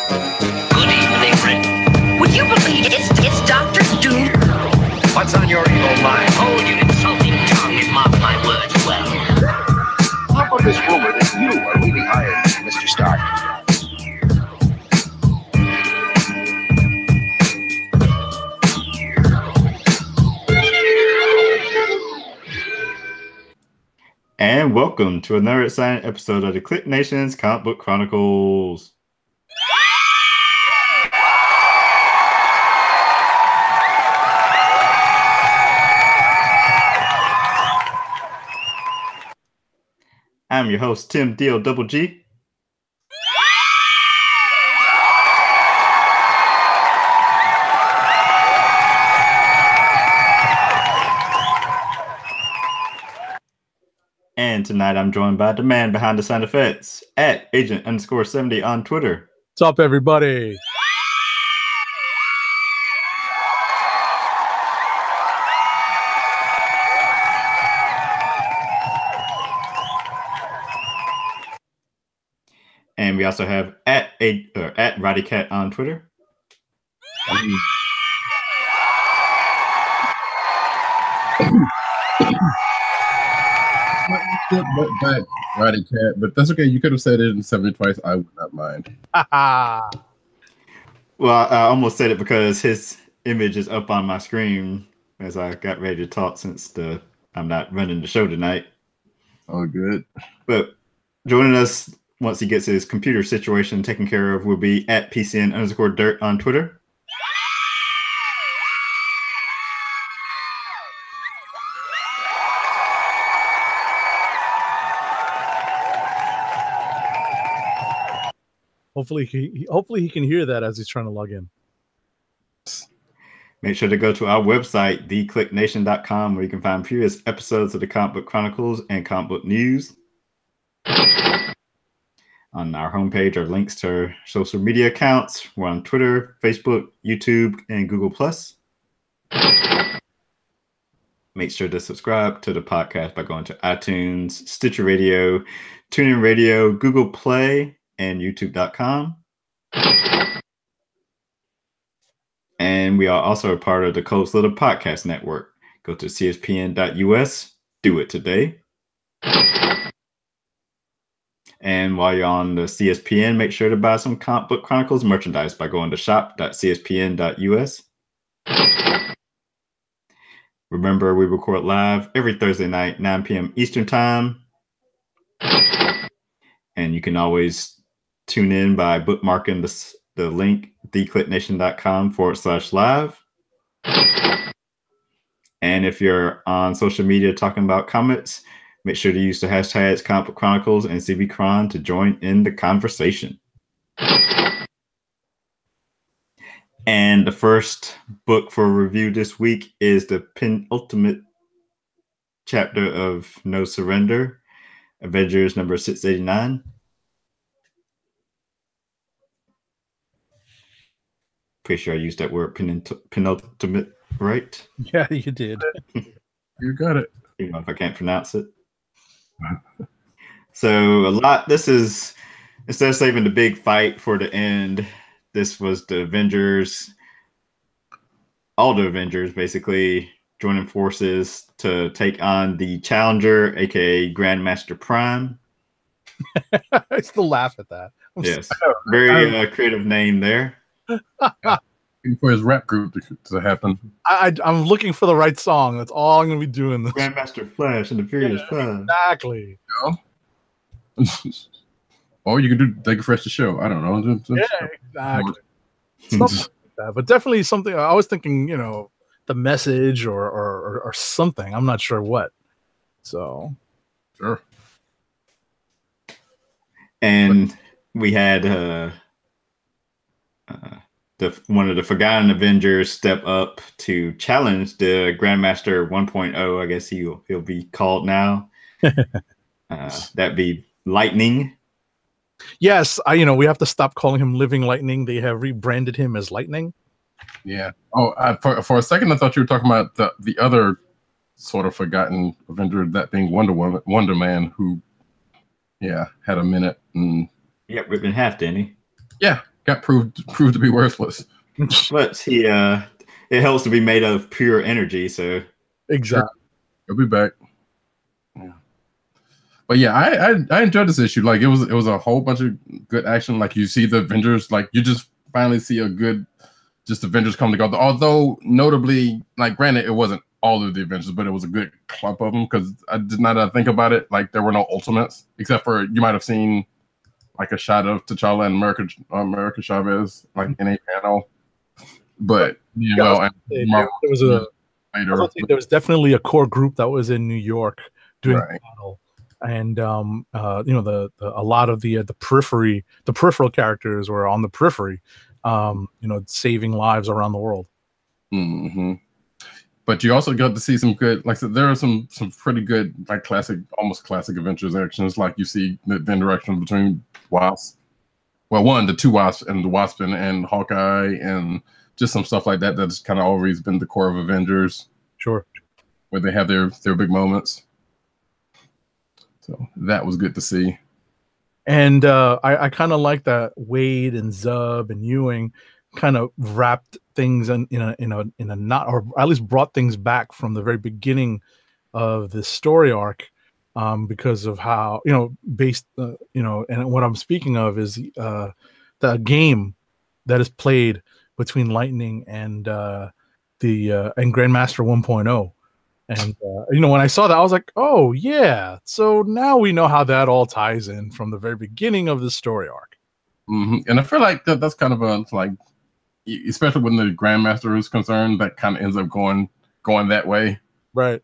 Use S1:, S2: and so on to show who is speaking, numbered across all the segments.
S1: Good evening, Rick. Would you believe it's Dr. Doom?
S2: What's on your evil mind?
S1: Hold your insulting tongue and mark my words well.
S2: How about this rumor that you are really hired Mr. Stark?
S3: And welcome to another exciting episode of the KLIQ Nation's Comic Book Chronicles. I'm your host, Tim D.O.G.G. And tonight I'm joined by the man behind the sound effects at Agent_70 on Twitter.
S4: What's up, everybody?
S3: And we also have at RowdyCat on Twitter.
S5: But Roddy Cat, but that's okay. You could have said it in 70 twice. I would not mind.
S3: Well, I almost said it because his image is up on my screen as I got ready to talk since I'm not running the show tonight.
S5: Oh, good.
S3: But joining us once he gets his computer situation taken care of will be at PCN_Dirt on Twitter.
S4: Hopefully he can hear that as he's trying to log in.
S3: Make sure to go to our website, thekliqnation.com, where you can find previous episodes of the Comic Book Chronicles and Comic Book News. On our homepage are links to our social media accounts. We're on Twitter, Facebook, YouTube, and Google+. Make sure to subscribe to the podcast by going to iTunes, Stitcher Radio, TuneIn Radio, Google Play, and YouTube.com. And we are also a part of the Coast Little Podcast Network. Go to cspn.us. Do it today. And while you're on the CSPN, make sure to buy some Comic Book Chronicles merchandise by going to shop.cspn.us. Remember, we record live every Thursday night, 9 p.m. Eastern Time. And you can always tune in by bookmarking the link, thekliqnation.com/live. And if you're on social media talking about comics, make sure to use the hashtags Comic Book Chronicles and CBChron to join in the conversation. And the first book for review this week is the penultimate chapter of No Surrender, Avengers number 689. Pretty sure I used that word penultimate right.
S4: Yeah, you did.
S5: You got it.
S3: Even if I can't pronounce it. So this is, instead of saving the big fight for the end, this was the Avengers, all the Avengers basically joining forces to take on the Challenger, aka Grandmaster Prime.
S4: I still laugh at that.
S3: Yes, very creative name there.
S5: For his rap group to happen.
S4: I'm looking for the right song. That's all I'm going to be doing. This.
S3: Grandmaster Flash and the Furious Five.
S4: Exactly.
S5: Or you can do Take a Fresh the Show. I don't know.
S4: Yeah, exactly. Something like that, but definitely something. I was thinking, the Message or something. I'm not sure what. So,
S5: sure.
S3: And we had one of the Forgotten Avengers step up to challenge the Grandmaster 1.0. I guess he'll be called now. That'd be Lightning.
S4: Yes, we have to stop calling him Living Lightning. They have rebranded him as Lightning.
S5: Yeah. Oh, for a second I thought you were talking about the other sort of forgotten Avenger, that being Wonder Man, who, had a minute and
S3: ripped in half, didn't he?
S5: Yeah, got proved to be worthless.
S3: But he it helps to be made of pure energy, so
S4: Exactly.
S5: He'll be back. Yeah. But yeah, I enjoyed this issue. Like it was a whole bunch of good action. Like you see the Avengers, like you just finally see a good just Avengers come together. Although notably, like granted, it wasn't all of the Avengers, but it was a good clump of them because I did not think about it. Like there were no Ultimates except for you might have seen like a shot of T'Challa and America Chavez like in a panel. But
S4: there was definitely a core group that was in New York doing the battle, and a lot of the peripheral characters were on the periphery, saving lives around the world.
S5: Mm-hmm. But you also got to see some good, like I said, there are some pretty good, like almost classic Avengers actions. Like you see the interaction between Wasp, the two Wasps and the Wasp and Hawkeye, and just some stuff like that. That's kind of always been the core of Avengers.
S4: Sure,
S5: where they have their big moments. So that was good to see.
S4: And I kind of like that Wade and Zub and Ewing kind of wrapped things in a knot, or at least brought things back from the very beginning of the story arc, because of how and what I'm speaking of is the game that is played between Lightning and and Grandmaster 1.0. And when I saw that, I was like, "Oh yeah!" So now we know how that all ties in from the very beginning of the story arc.
S5: Mm-hmm. And I feel like that's kind of a like, especially when the Grandmaster is concerned, that kind of ends up going that way,
S4: right?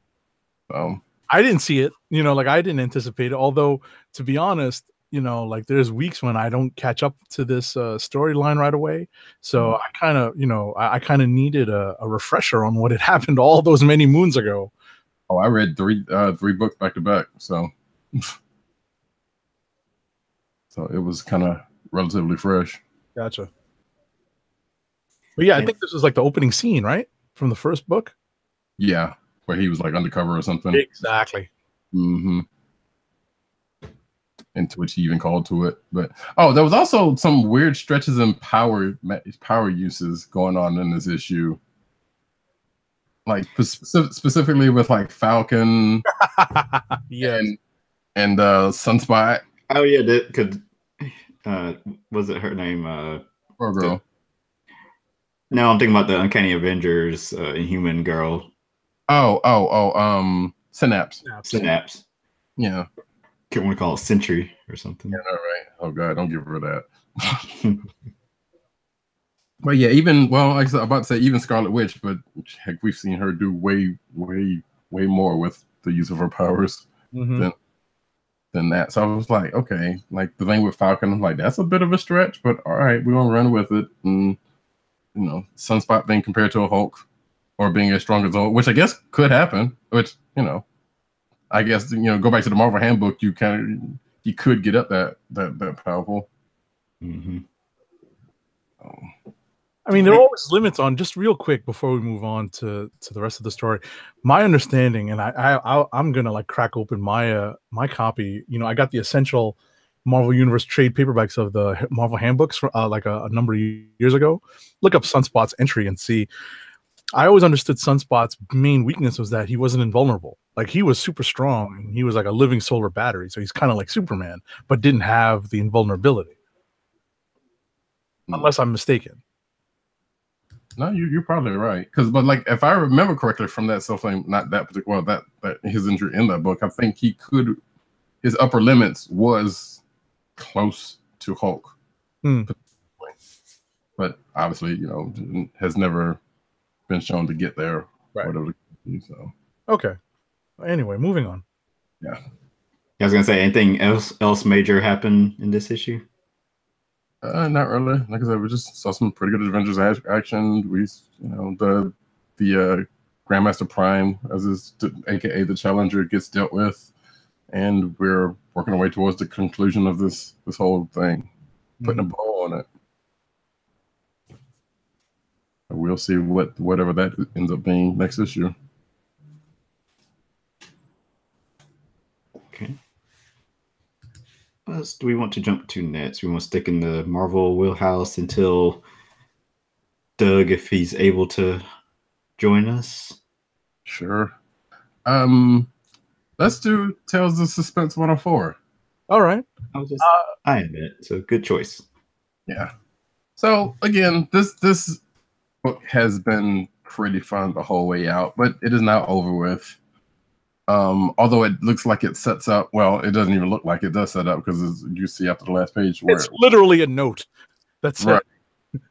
S5: So
S4: I didn't see it, I didn't anticipate it. Although, to be honest, like there's weeks when I don't catch up to this storyline right away. So I kind of, I kind of needed a refresher on what had happened all those many moons ago.
S5: Oh, I read three books back to back, so it was kind of relatively fresh.
S4: Gotcha. But yeah, I think this was like the opening scene, right, from the first book.
S5: Yeah, where he was like undercover or something.
S4: Exactly.
S5: Mm-hmm. Into which he even called to it. But there was also some weird stretches in power uses going on in this issue. Like specifically with like Falcon,
S4: yeah,
S5: and Sunspot.
S3: Oh yeah, that could. Was it her name?
S5: Poor girl.
S3: No, I'm thinking about the Uncanny Avengers, Inhuman girl.
S5: Synapse.
S3: Synapse.
S5: Yeah.
S3: Can't want to call it Sentry or something.
S5: Yeah, all right. Oh god, don't give her that. But yeah, even like I said, I'm about to say even Scarlet Witch, but heck, we've seen her do way more with the use of her powers than that. So I was like, okay, like the thing with Falcon, I'm like, that's a bit of a stretch, but all right, we're gonna run with it. And Sunspot being compared to a Hulk or being as strong as a Hulk, which I guess could happen, which, I guess, go back to the Marvel Handbook, you could get up that powerful.
S3: Mm-hmm.
S4: I mean, there are always limits on, just real quick before we move on to the rest of the story. My understanding, and I'm gonna like crack open my my copy. I got the essential Marvel Universe trade paperbacks of the Marvel Handbooks like a number of years ago. Look up Sunspot's entry and see. I always understood Sunspot's main weakness was that he wasn't invulnerable. Like he was super strong and he was like a living solar battery. So he's kind of like Superman, but didn't have the invulnerability. Unless I'm mistaken.
S5: No, you're probably right. But like if I remember correctly from that self-flame, not that particular, that his injury in that book, I think his upper limits was close to Hulk. But obviously, has never been shown to get there.
S4: Right.
S5: Whatever. So.
S4: Okay. Anyway, moving on.
S5: Yeah.
S3: I was gonna say, anything else major happen in this issue?
S5: Not really. Like I said, we just saw some pretty good Avengers action. We, the Grandmaster Prime, aka the Challenger, gets dealt with, and we're working our way towards the conclusion of this whole thing, putting a bow on it. We'll see whatever that ends up being next issue.
S3: Okay. What else do we want to jump to next? We want to stick in the Marvel wheelhouse until Doug, if he's able to join us.
S5: Sure. Let's do Tales of Suspense 104.
S4: All right.
S3: I admit, so good choice.
S5: Yeah. So again, this book has been pretty fun the whole way out, but it is now over with. Although it looks like it sets up, well, it doesn't even look like it does set up, because you see after the last page where
S4: It's literally a note that says
S5: right.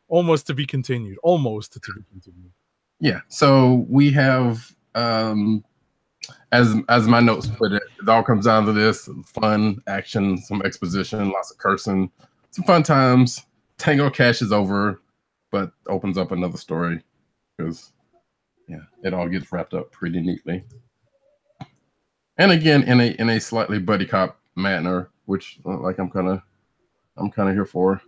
S4: almost to be continued. Almost to be continued.
S5: Yeah. So we have as my notes put it, it all comes down to this: fun, action, some exposition, lots of cursing, some fun times. Tango Cash is over, but opens up another story, because it all gets wrapped up pretty neatly. And again, in a slightly buddy cop manner, which like I'm kind of here for.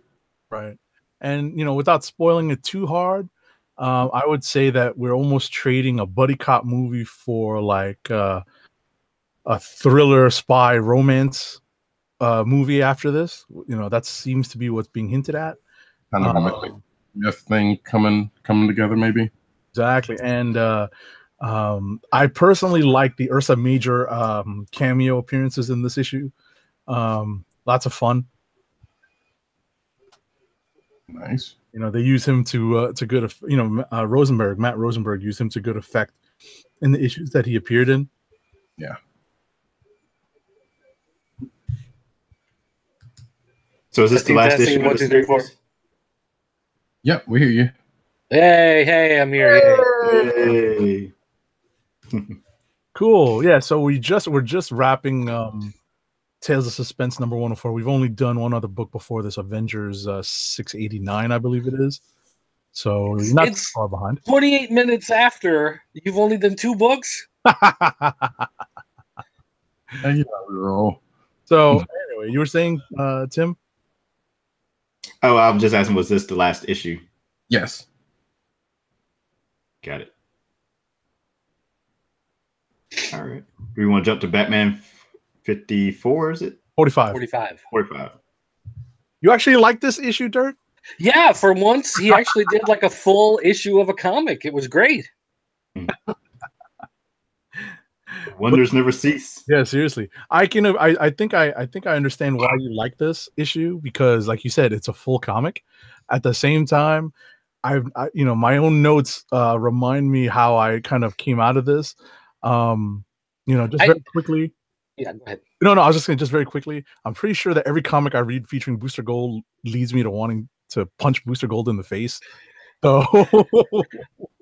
S4: Right. And without spoiling it too hard, I would say that we're almost trading a buddy cop movie for like a thriller spy romance movie after this. That seems to be what's being hinted at.
S5: Kind of a myth thing coming together, maybe.
S4: Exactly. And I personally like the Ursa Major cameo appearances in this issue. Lots of fun.
S5: Nice.
S4: They use him to good. Matt Rosenberg used him to good effect in the issues that he appeared in.
S5: Yeah.
S3: So is this the last issue?
S6: 1, 2, 3, 4.
S5: Yep, we hear you.
S6: Hey, I'm here.
S3: Hey.
S4: Cool. Yeah. So we're just wrapping Tales of Suspense number 104. We've only done one other book before this, Avengers 689, I believe it is. So you're not
S6: It's
S4: far behind.
S6: 28 minutes after you've only done 2 books.
S4: So anyway, you were saying, Tim?
S3: Oh, I'm just asking, was this the last issue?
S5: Yes.
S3: Got it. All right. Do we want to jump to Batman 54, is it?
S4: 45.
S3: 45.
S4: You actually like this issue, Dirt?
S6: Yeah, for once he actually did like a full issue of a comic. It was great.
S3: Wonders never cease.
S4: Yeah, seriously. I think I understand why you like this issue, because like you said, it's a full comic. At the same time, I my own notes remind me how I kind of came out of this. Very quickly.
S6: Yeah, go ahead.
S4: No, I was just saying, just very quickly. I'm pretty sure that every comic I read featuring Booster Gold leads me to wanting to punch Booster Gold in the face. So,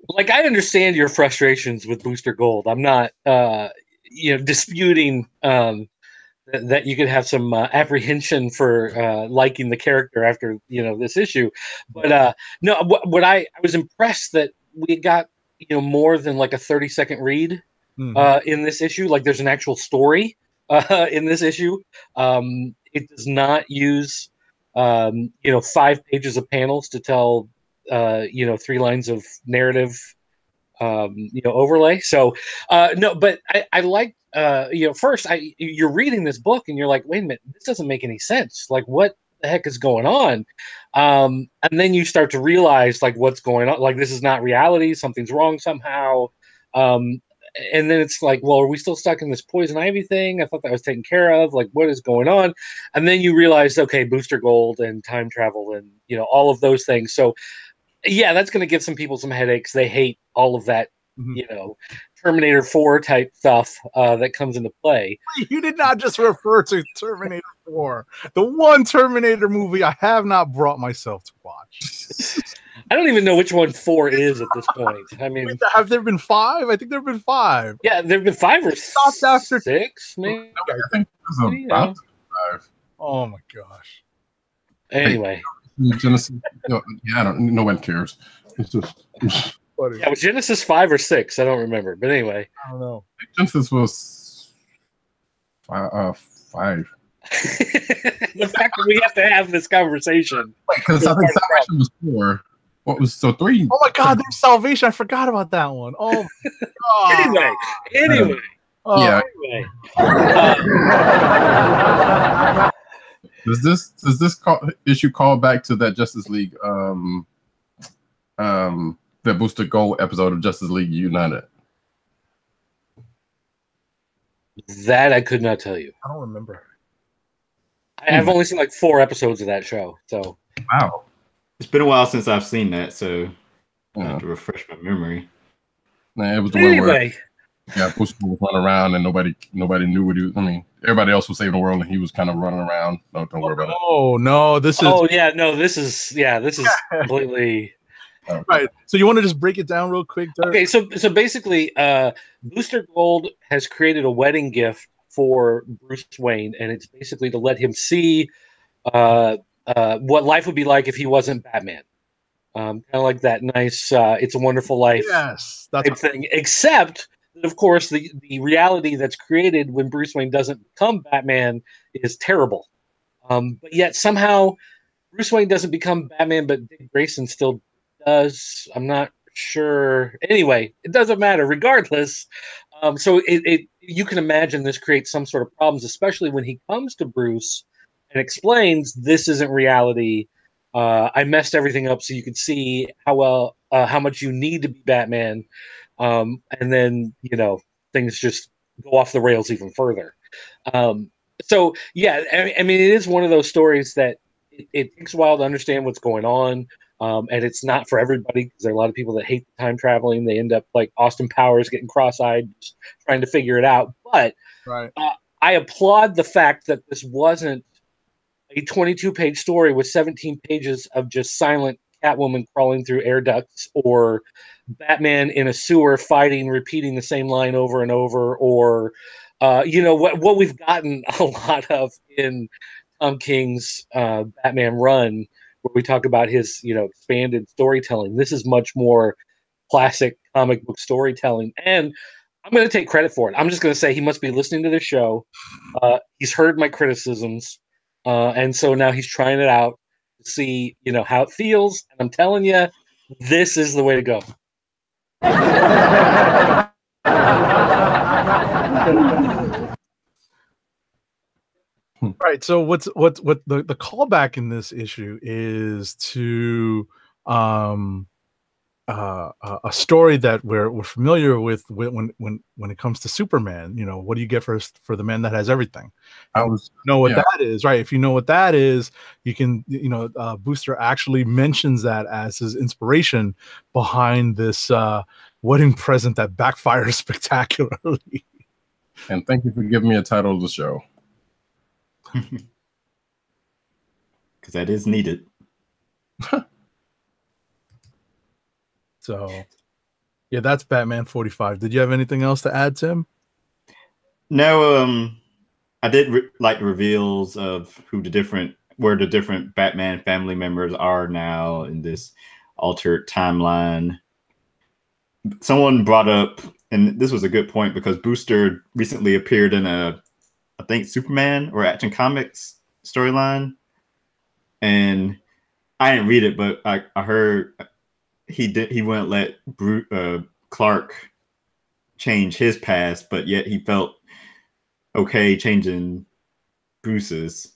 S6: like, I understand your frustrations with Booster Gold. I'm not, disputing that you could have some apprehension for liking the character after this issue. But no, what I was impressed that we got more than like a 30-second read in this issue. Like, there's an actual story in this issue. It does not use 5 pages of panels to tell 3 lines of narrative overlay. So no, but I like first you're reading this book and you're like, wait a minute, this doesn't make any sense. Like, what the heck is going on? And then you start to realize like what's going on. Like, this is not reality. Something's wrong somehow. And then it's like, well, are we still stuck in this poison ivy thing? I thought that was taken care of. Like, what is going on? And then you realize, okay, Booster Gold and time travel and all of those things. So yeah, that's going to give some people some headaches. They hate all of that, Terminator 4 type stuff that comes into play.
S4: You did not just refer to Terminator 4, the one Terminator movie I have not brought myself to watch.
S6: I don't even know which one 4 is at this point. I mean,
S4: have there been 5? I think there have been 5.
S6: Yeah, there have been 5 or 6, maybe.
S5: I think it was about 5.
S4: Oh my gosh.
S6: Anyway.
S5: Genesis, I don't. No one cares. It's just.
S6: Yeah, was Genesis 5 or 6? I don't remember, but anyway.
S4: I don't know.
S5: Genesis was 5.
S6: The fact that we have to have this conversation,
S5: because I think Salvation was 4. What was 3?
S4: Oh my God, there's Salvation. I forgot about that one. Oh.
S6: Anyway.
S5: Yeah.
S6: Anyway.
S5: Does this issue call back to that Justice League the Booster Gold episode of Justice League United?
S6: That I could not tell you.
S4: I don't remember.
S6: I've only seen like 4 episodes of that show. So
S5: Wow.
S3: It's been a while since I've seen that, so I have to refresh my memory.
S5: Nah, it was the one where
S6: anyway,
S5: Booster was running around and nobody knew what he was. I mean, everybody else was saving the world and he was kind of running around. Don't worry about it.
S4: Oh no, this is.
S6: oh yeah, no, this is completely.
S4: Right. So you want to just break it down real quick, Dirk?
S6: Okay, so basically, Booster Gold has created a wedding gift for Bruce Wayne, and it's basically to let him see what life would be like if he wasn't Batman. Kind of like that nice "It's a Wonderful Life"
S4: Yes, that's
S6: type thing. Except that, of course, the reality that's created when Bruce Wayne doesn't become Batman is terrible. But yet somehow Bruce Wayne doesn't become Batman, but Dick Grayson still does. I'm not sure. Anyway, it doesn't matter. Regardless, so you can imagine this creates some sort of problems, especially when he comes to Bruce and explains this isn't reality. I messed everything up so you could see how much you need to be Batman, and then things just go off the rails even further. So yeah, I mean, it is one of those stories that it takes a while to understand what's going on. And it's not for everybody because there are a lot of people that hate the time traveling. They end up like Austin Powers getting cross-eyed just trying to figure it out. But
S4: right.
S6: I applaud the fact that this wasn't a 22-page story with 17 pages of just silent Catwoman crawling through air ducts, or Batman in a sewer fighting, repeating the same line over and over, or what we've gotten a lot of in Tom King's Batman run, where we talk about his expanded storytelling. This is much more classic comic book storytelling, and I'm going to take credit for it. I'm just going to say he must be listening to this show. He's heard my criticisms, and so now he's trying it out to see how it feels. And I'm telling you, this is the way to go.
S4: Right. So what the callback in this issue is to a story that we're familiar with when it comes to Superman. What do you get for the man that has everything? That is, right? If you know what that is, you can Booster actually mentions that as his inspiration behind this wedding present that backfires spectacularly.
S5: And thank you for giving me a title of the show.
S3: Because that is needed.
S4: So, yeah, that's Batman 45. Did you have anything else to add, Tim?
S3: No, I did like reveals of where the different Batman family members are now in this altered timeline. Someone brought up, and this was a good point, because Booster recently appeared in I think Superman or Action Comics storyline, and I didn't read it, but I heard he wouldn't let Clark change his past, but yet he felt okay changing Bruce's.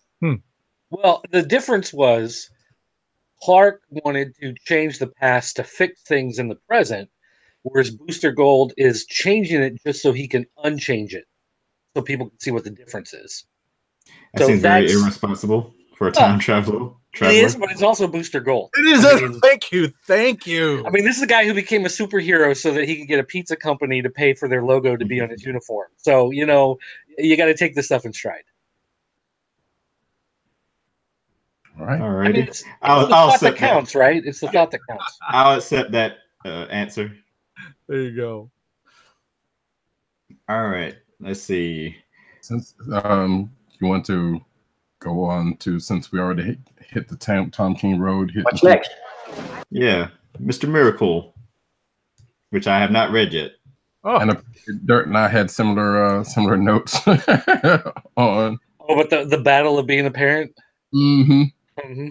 S6: Well, the difference was Clark wanted to change the past to fix things in the present, whereas Booster Gold is changing it just so he can unchange it, so people can see what the difference is.
S3: That seems very irresponsible for a time traveler.
S6: It is, but it's also Booster Gold.
S4: It is. Thank you.
S6: I mean, this is a guy who became a superhero so that he could get a pizza company to pay for their logo to be on his uniform. So, you got to take this stuff in stride.
S5: All right.
S3: All right.
S6: I mean, it's the thought that counts, right? It's the thought that counts.
S3: I'll accept that answer.
S4: There you go.
S3: All right. Let's see.
S5: Since you want to go on to, since we already hit the Tom King road.
S1: What's next?
S3: Yeah, Mr. Miracle, which I have not read yet.
S5: Oh. And Dirt and I had similar notes on.
S6: Oh, but the battle of being a parent.
S5: Mm-hmm.
S6: Mm-hmm.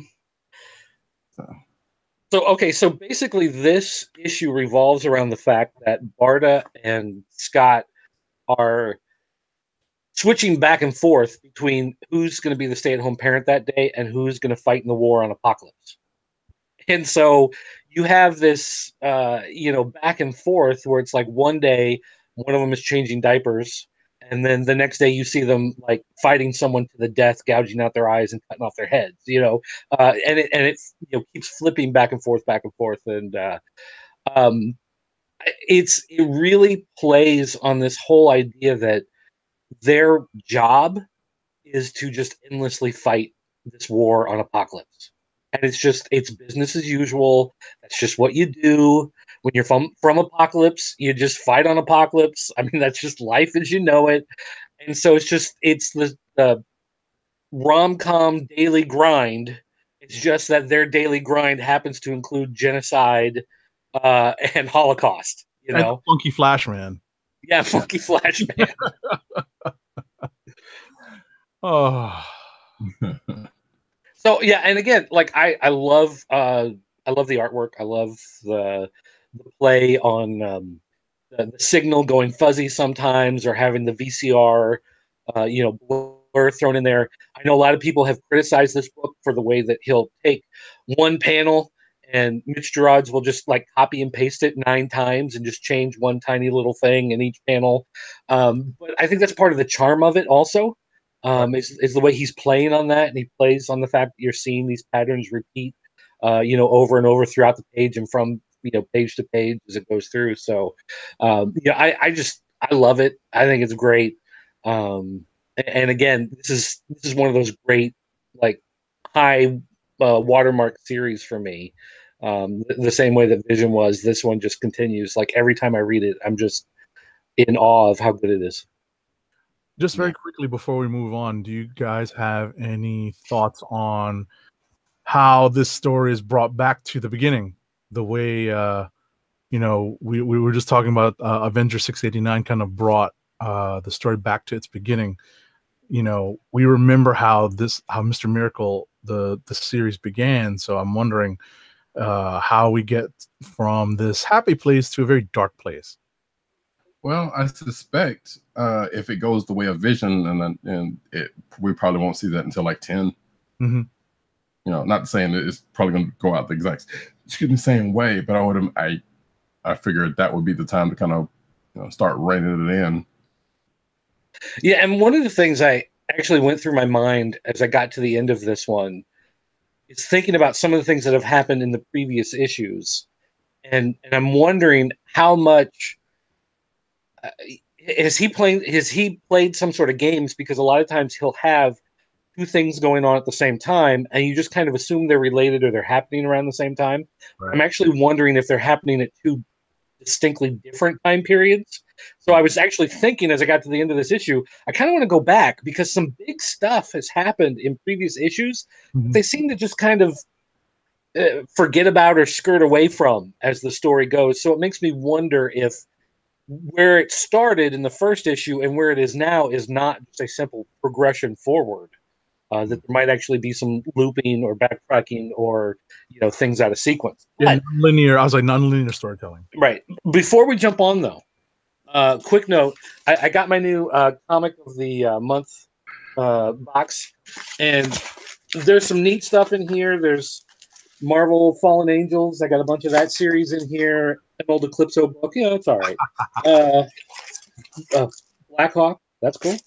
S6: So basically, this issue revolves around the fact that Barda and Scott are switching back and forth between who's going to be the stay-at-home parent that day and who's going to fight in the war on Apocalypse. And so you have this, back and forth where it's like one day one of them is changing diapers, and then the next day you see them like fighting someone to the death, gouging out their eyes and cutting off their heads. And it keeps flipping back and forth, and it really plays on this whole idea that their job is to just endlessly fight this war on Apocalypse. And it's business as usual. That's just what you do. When you're from Apocalypse, you just fight on Apocalypse. I mean, that's just life as you know it. And so it's the rom-com daily grind. It's just that their daily grind happens to include genocide and Holocaust,
S4: And Funky Flash Man.
S6: Yeah, Funky Flash Man.
S4: Oh.
S6: So yeah, and again, like I love the artwork. I love the play on the signal going fuzzy sometimes, or having the VCR, blur thrown in there. I know a lot of people have criticized this book for the way that he'll take one panel and Mitch Gerads will just like copy and paste it 9 times and just change one tiny little thing in each panel. But I think that's part of the charm of it also. Is the way he's playing on that, and he plays on the fact that you're seeing these patterns repeat, over and over throughout the page and from page to page as it goes through. So, I love it. I think it's great. And again, this is one of those great like high watermark series for me. The same way that Vision was, this one just continues. Like every time I read it, I'm just in awe of how good it is.
S4: Just very quickly before we move on, do you guys have any thoughts on how this story is brought back to the beginning? The way, we were just talking about Avenger 689 kind of brought the story back to its beginning. We remember how Mr. Miracle, the series began. So I'm wondering how we get from this happy place to a very dark place.
S5: Well, I suspect if it goes the way of Vision, we probably won't see that until like 10.
S4: Mm-hmm.
S5: Not saying that it's probably going to go out the same way, but I figured that would be the time to kind of start reining it in.
S6: Yeah, and one of the things I actually went through my mind as I got to the end of this one is thinking about some of the things that have happened in the previous issues, and I'm wondering how much. Has he played some sort of games? Because a lot of times he'll have 2 things going on at the same time, and you just kind of assume they're related or they're happening around the same time. Right. I'm actually wondering if they're happening at 2 distinctly different time periods. So I was actually thinking as I got to the end of this issue, I kind of want to go back because some big stuff has happened in previous issues. Mm-hmm. They seem to just kind of forget about or skirt away from as the story goes. So it makes me wonder if where it started in the first issue and where it is now is not just a simple progression forward, that there might actually be some looping or backtracking or things out of sequence.
S4: Yeah, linear. I was like non-linear storytelling.
S6: Right. Before we jump on though, quick note: I got my new comic of the month box, and there's some neat stuff in here. There's Marvel Fallen Angels. I got a bunch of that series in here. An old Eclipso book. It's all right. Black Hawk. That's cool.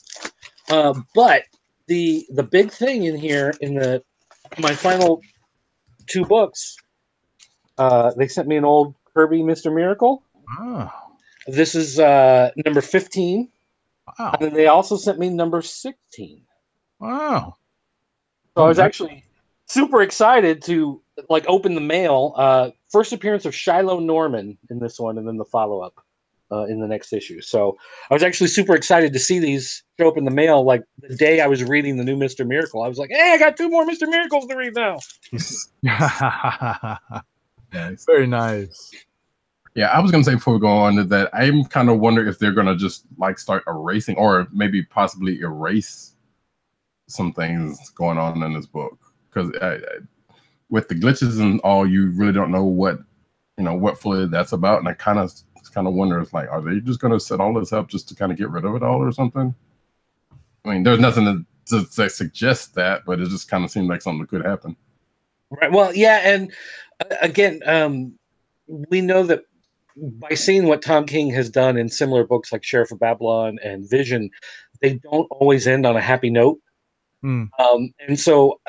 S6: But the big thing in here in my final 2 books, they sent me an old Kirby Mr. Miracle.
S4: Oh.
S6: This is number 15.
S4: Wow.
S6: And then they also sent me number 16.
S4: Wow.
S6: So I was actually super excited to open the mail. First appearance of Shiloh Norman in this one, and then the follow-up in the next issue. So I was actually super excited to see these show up in the mail like the day I was reading the new Mr. Miracle. I was like, hey, I got 2 more Mr. Miracles to read now.
S5: Nice.
S4: Very nice.
S5: Yeah, I was going to say before we go on that I'm kind of wondering if they're going to just start erasing or maybe possibly erase some things going on in this book. Because with the glitches and all, you really don't know what fully that's about. And I kind of wonder, are they just going to set all this up just to kind of get rid of it all or something? I mean, there's nothing to suggest that, but it just kind of seemed like something that could happen.
S6: Right. Well, yeah, and again, we know that by seeing what Tom King has done in similar books like Sheriff of Babylon and Vision, they don't always end on a happy note.
S4: Hmm.
S6: And so,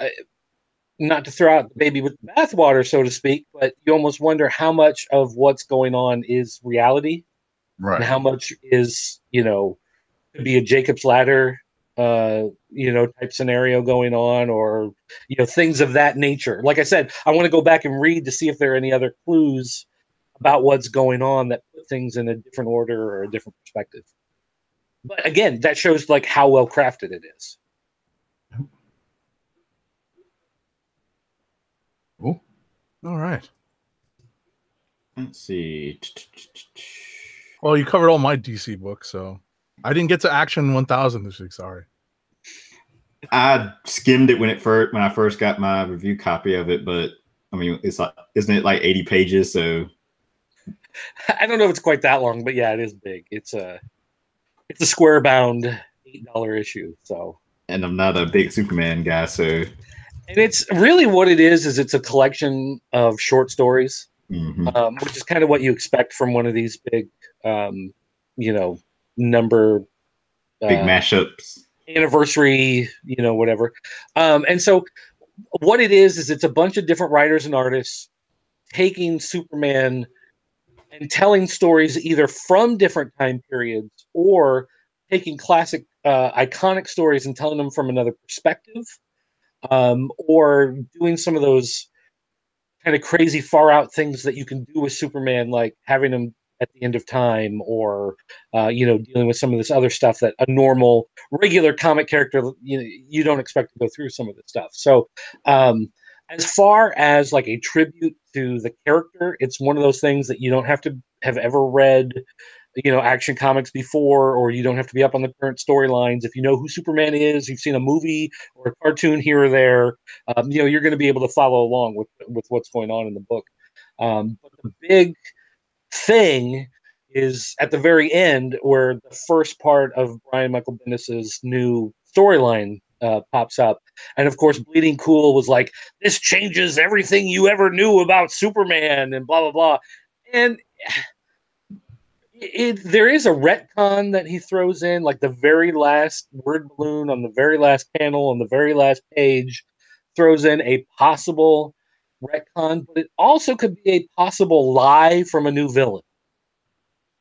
S6: not to throw out the baby with the bathwater, so to speak, but you almost wonder how much of what's going on is reality,
S5: Right.
S6: and how much is, could be a Jacob's Ladder, type scenario going on, or, things of that nature. Like I said, I want to go back and read to see if there are any other clues about what's going on that put things in a different order or a different perspective. But again, that shows like how well crafted it is.
S5: Cool.
S4: All right.
S3: Let's see.
S4: Well, you covered all my DC books, so I didn't get to Action 1000 this week. Sorry.
S3: I skimmed it when I first got my review copy of it, but I mean, it's like, isn't it like 80 pages? So
S6: I don't know if it's quite that long, but yeah, it is big. It's a square bound $8 issue. So,
S3: and I'm not a big Superman guy, so.
S6: And it's really what it is it's a collection of short stories, which is kind of what you expect from one of these big, number
S3: big mashups,
S6: anniversary, whatever. And so what it is it's a bunch of different writers and artists taking Superman and telling stories either from different time periods or taking classic, iconic stories and telling them from another perspective. Or doing some of those kind of crazy far out things that you can do with Superman, like having him at the end of time, or dealing with some of this other stuff that a normal, regular comic character you don't expect to go through some of this stuff. So, as far as like a tribute to the character, it's one of those things that you don't have to have ever read Action Comics before, or you don't have to be up on the current storylines. If you know who Superman is, you've seen a movie or a cartoon here or there, you're going to be able to follow along with what's going on in the book. But the big thing is at the very end, where the first part of Brian Michael Bendis's new storyline pops up. And of course, Bleeding Cool was like, this changes everything you ever knew about Superman and blah, blah, blah. And there is a retcon that he throws in, like the very last word balloon on the very last panel on the very last page throws in a possible retcon, but it also could be a possible lie from a new villain.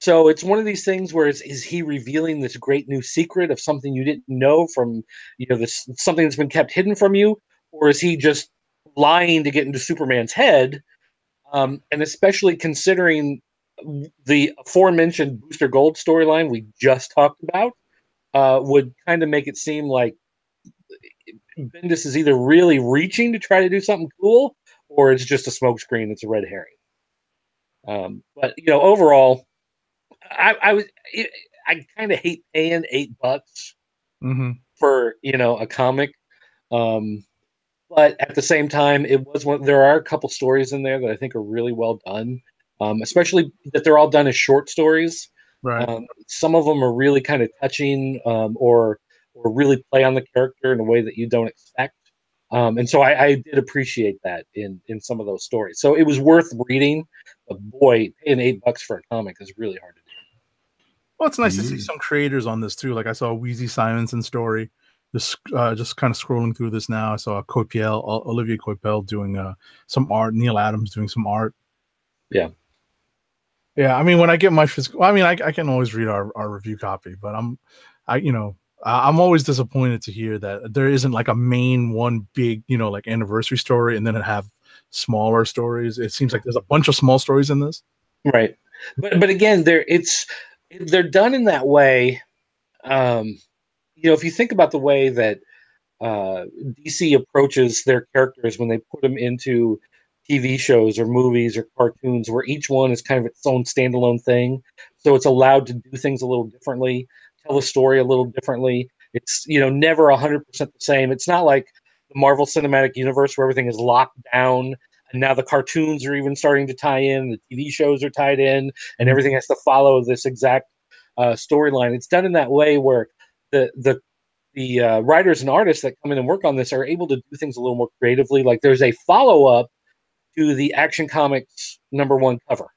S6: So it's one of these things where is he revealing this great new secret of something you didn't know from, this something that's been kept hidden from you, or is he just lying to get into Superman's head? And especially considering the aforementioned Booster Gold storyline we just talked about, would kind of make it seem like Bendis is either really reaching to try to do something cool, or it's just a smokescreen. It's a red herring. But overall, I kind of hate paying $8 for a comic. But at the same time, it was there are a couple stories in there that I think are really well done, especially that they're all done as short stories.
S4: Right.
S6: Some of them are really kind of touching, or really play on the character in a way that you don't expect. And so I did appreciate that in some of those stories. So it was worth reading. But boy, paying $8 for a comic is really hard to do.
S4: Well, it's nice to see some creators on this too. Like I saw a Weezy Simonson story. Just kind of scrolling through this now. I saw Olivier Coipel doing some art. Neil Adams doing some art.
S6: Yeah.
S4: I mean, when I get my physical, I mean, I can always read our review copy, but I'm always disappointed to hear that there isn't like a main one big, like anniversary story, and then it have smaller stories. It seems like there's a bunch of small stories in this.
S6: Right. But again, they're done in that way. If you think about the way that DC approaches their characters when they put them into TV shows or movies or cartoons, where each one is kind of its own standalone thing, so it's allowed to do things a little differently, tell a story a little differently. It's never 100% the same. It's not like the Marvel Cinematic Universe where everything is locked down, and now the cartoons are even starting to tie in, the TV shows are tied in, and everything has to follow this exact storyline. It's done in that way where the the writers and artists that come in and work on this are able to do things a little more creatively. Like there's a follow up to the Action Comics #1 cover.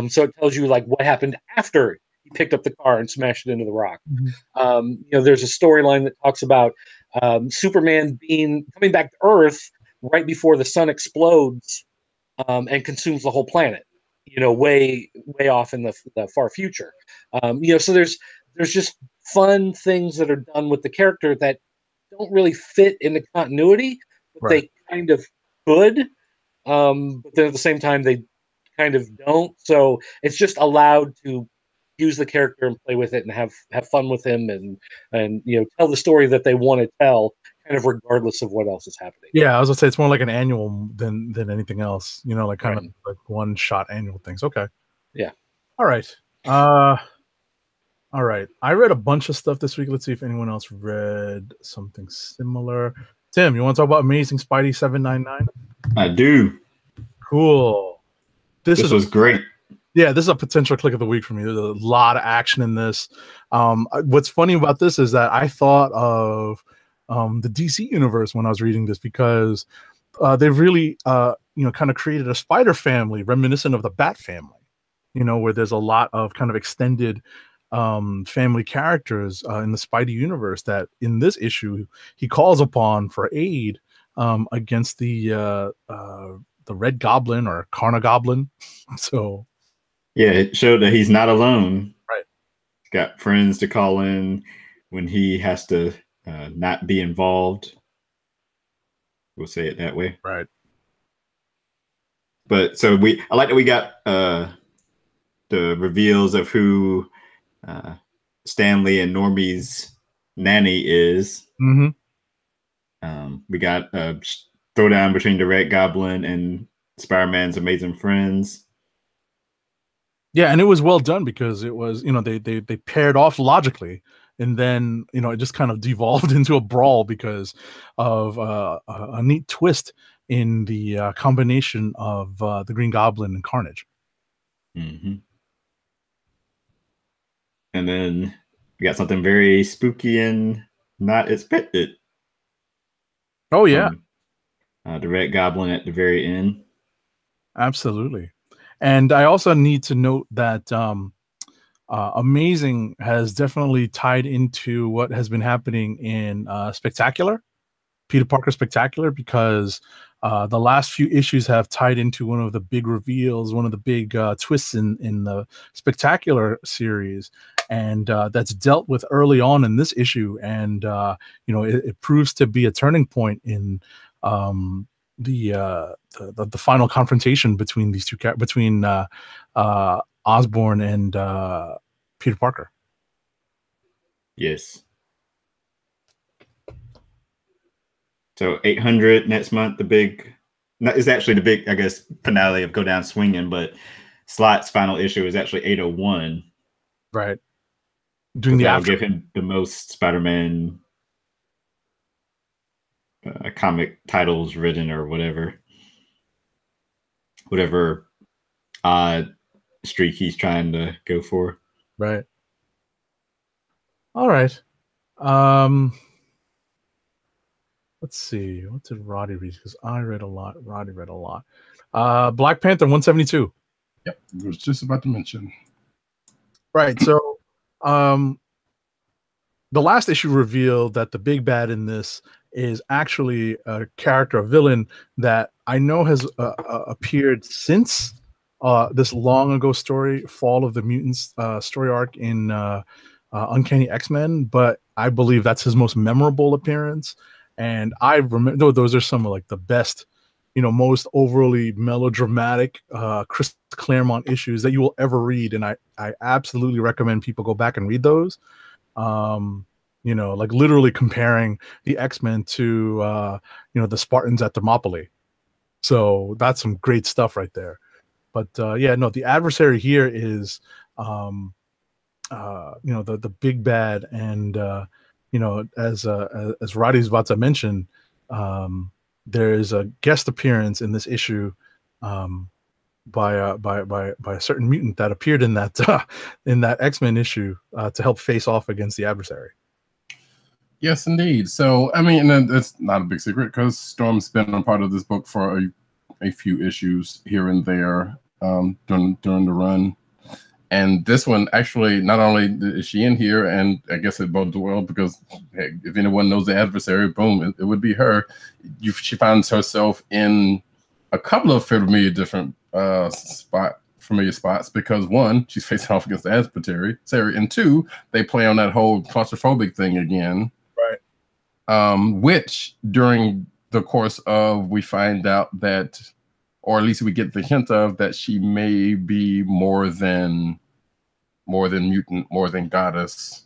S6: So it tells you like what happened after he picked up the car and smashed it into the rock. There's a storyline that talks about Superman coming back to Earth right before the sun explodes and consumes the whole planet. Way off in the far future. So there's just fun things that are done with the character that don't really fit in the continuity, but they kind of could. But then at the same time, they kind of don't. So it's just allowed to use the character and play with it and have fun with him and tell the story that they want to tell, kind of regardless of what else is happening.
S4: Yeah, I was gonna say it's more like an annual than anything else. Like kind of like one shot annual things. Okay.
S6: Yeah.
S4: All right. All right. I read a bunch of stuff this week. Let's see if anyone else read something similar. Tim, you want to talk about Amazing Spidey 799?
S3: I do.
S4: Cool. This
S3: was great.
S4: Yeah, this is a potential click of the week for me. There's a lot of action in this. What's funny about this is that I thought of the DC universe when I was reading this, because they've really kind of created a spider family reminiscent of the Bat family, where there's a lot of kind of extended family characters in the Spidey universe that in this issue he calls upon for aid against the Red Goblin or Carnagoblin. So
S3: yeah, it showed that he's not alone.
S4: Right.
S3: He's got friends to call in when he has to not be involved. We'll say it that way.
S4: Right.
S3: But so I like that we got the reveals of who Stanley and Normie's nanny is.
S4: Mm-hmm.
S3: We got a throwdown between the Red Goblin and Spider-Man's amazing friends.
S4: Yeah, and it was well done because it was, they paired off logically, and then it just kind of devolved into a brawl because of a neat twist in the combination of the Green Goblin and Carnage.
S3: Mm-hmm. And then we got something very spooky and not expected.
S4: Oh yeah,
S3: the Red Goblin at the very end.
S4: Absolutely. And I also need to note that Amazing has definitely tied into what has been happening in Spectacular, Peter Parker Spectacular, because the last few issues have tied into one of the big reveals, one of the big twists in the Spectacular series, and that's dealt with early on in this issue, and it proves to be a turning point in the final confrontation between these two between Osborn and Peter Parker.
S3: Yes. So 800 next month. Is actually the big, I guess, finale of Go Down Swinging, but Slott's final issue is actually 801.
S4: Right. Doing the after.
S3: Give him the most Spider-Man comic titles written, or whatever odd streak he's trying to go for.
S4: Right. All right. Let's see. What did Roddy read? Because I read a lot. Roddy read a lot. Black Panther 172.
S5: Yep. I was just about to mention.
S4: Right. So the last issue revealed that the big bad in this is actually a character, a villain that I know has appeared since this long ago story, Fall of the Mutants story arc in Uncanny X-Men, but I believe that's his most memorable appearance. And I remember those are some of like the best, most overly melodramatic Chris Claremont issues that you will ever read. And I absolutely recommend people go back and read those. Like literally comparing the X-Men to, the Spartans at Thermopylae. So that's some great stuff right there. But the adversary here is, the big bad. And, as Roddy's about to mention, there is a guest appearance in this issue by a certain mutant that appeared in that X-Men issue to help face off against the adversary.
S5: Yes, indeed. So, I mean, and it's not a big secret because Storm's been a part of this book for a few issues here and there during the run. And this one, actually, not only is she in here, and I guess it bodes well because hey, if anyone knows the adversary, boom, it would be her. She finds herself in a couple of different familiar spots because one, she's facing off against the adversary, and two, they play on that whole claustrophobic thing again.
S4: Right.
S5: Which during the course of we find out that, or at least we get the hint of that she may be more than mutant, more than goddess.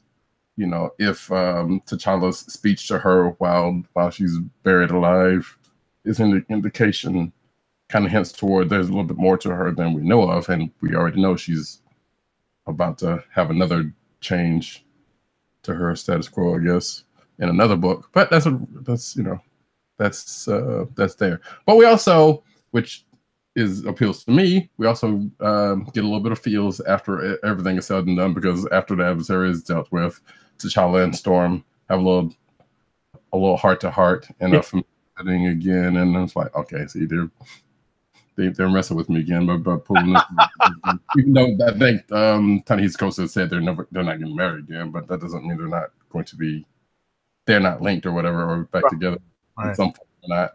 S5: You know, if T'Challa's speech to her while she's buried alive is an indication, kind of hints toward there's a little bit more to her than we know of, and we already know she's about to have another change to her status quo, I guess, in another book. But that's there. But we also, which appeals to me, we also get a little bit of feels after everything is said and done, because after the adversary is dealt with, T'Challa and Storm have a little heart to heart and a thing again, and it's like, okay, see, they're messing with me again, but pulling this. Even though I think Ta-Nehisi Coates said they're not getting married again, but that doesn't mean they're not linked or whatever, or back together. At some point.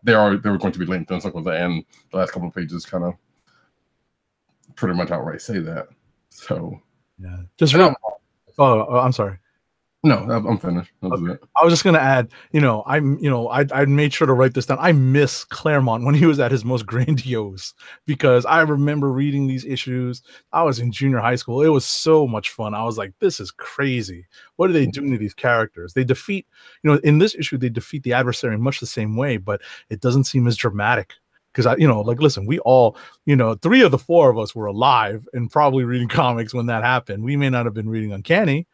S5: They were going to be linked in something like that, and the last couple of pages kind of pretty much outright say that. So
S4: yeah, just I'm sorry.
S5: No, I'm finished. Okay.
S4: I was just gonna add, I made sure to write this down. I miss Claremont when he was at his most grandiose, because I remember reading these issues. I was in junior high school. It was so much fun. I was like, this is crazy. What are they doing to these characters? They defeat, in this issue, they defeat the adversary in much the same way, but it doesn't seem as dramatic. Because listen, we all, 3 of the 4 of us were alive and probably reading comics when that happened. We may not have been reading Uncanny,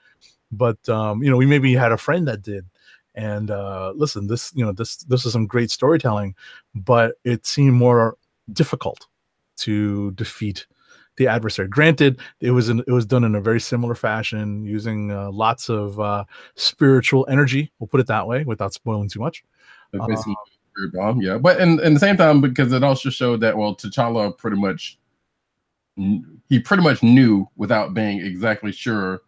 S4: but we maybe had a friend that did. And listen, this is some great storytelling, but it seemed more difficult to defeat the adversary. Granted, it was done in a very similar fashion, using lots of spiritual energy. We'll put it that way, without spoiling too much.
S5: Basically, yeah. But in the same time, because it also showed that T'Challa pretty much knew without being exactly sure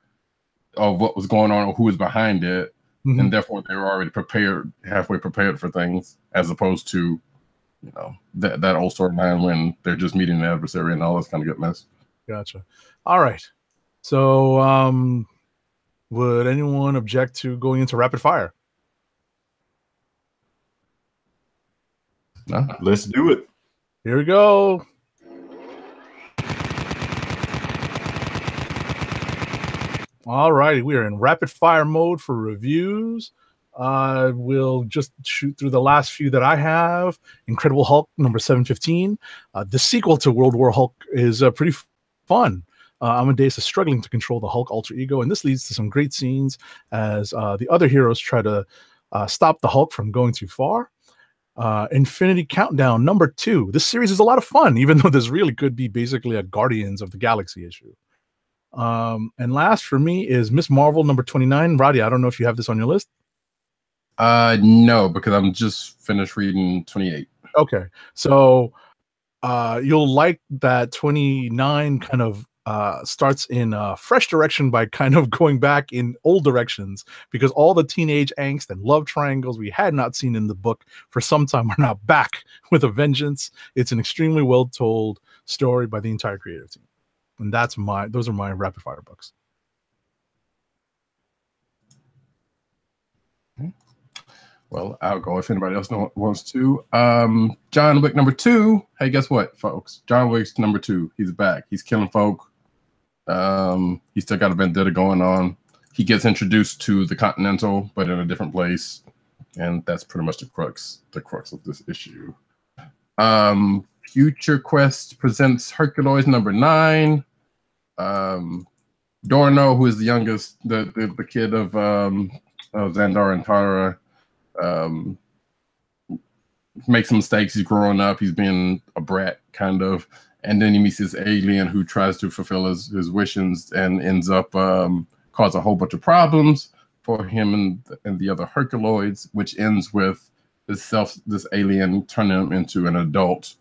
S5: of what was going on or who was behind it, and therefore they were already halfway prepared for things, as opposed to that old storyline when they're just meeting the adversary and all this kind of good mess.
S4: Gotcha. All right. So would anyone object to going into rapid fire?
S5: No.
S3: Let's do it.
S4: Here we go. All righty, we are in rapid fire mode for reviews. We'll just shoot through the last few that I have. Incredible Hulk number 715. The sequel to World War Hulk is pretty fun. Amadeus is struggling to control the Hulk alter ego, and this leads to some great scenes as the other heroes try to stop the Hulk from going too far. Infinity Countdown number 2. This series is a lot of fun, even though this really could be basically a Guardians of the Galaxy issue. And last for me is Miss Marvel number 29. Roddy, I don't know if you have this on your list.
S5: No, because I'm just finished reading 28.
S4: Okay, so you'll like that 29 kind of starts in a fresh direction by kind of going back in old directions, because all the teenage angst and love triangles we had not seen in the book for some time are now back with a vengeance. It's an extremely well told story by the entire creative team. And those are my rapid fire books.
S5: Well, I'll go if anybody else wants to. John Wick number 2. Hey, guess what, folks? John Wick's number 2. He's back. He's killing folk. He's still got a vendetta going on. He gets introduced to the Continental, but in a different place, and that's pretty much the crux of this issue. Future Quest presents Herculoids number 9. Dorno, who is the youngest, the kid of Xandar and Tara, makes some mistakes. He's growing up. He's being a brat, kind of. And then he meets this alien who tries to fulfill his wishes and ends up causing a whole bunch of problems. for him and the other Herculoids, which ends with this alien turning him into an adult,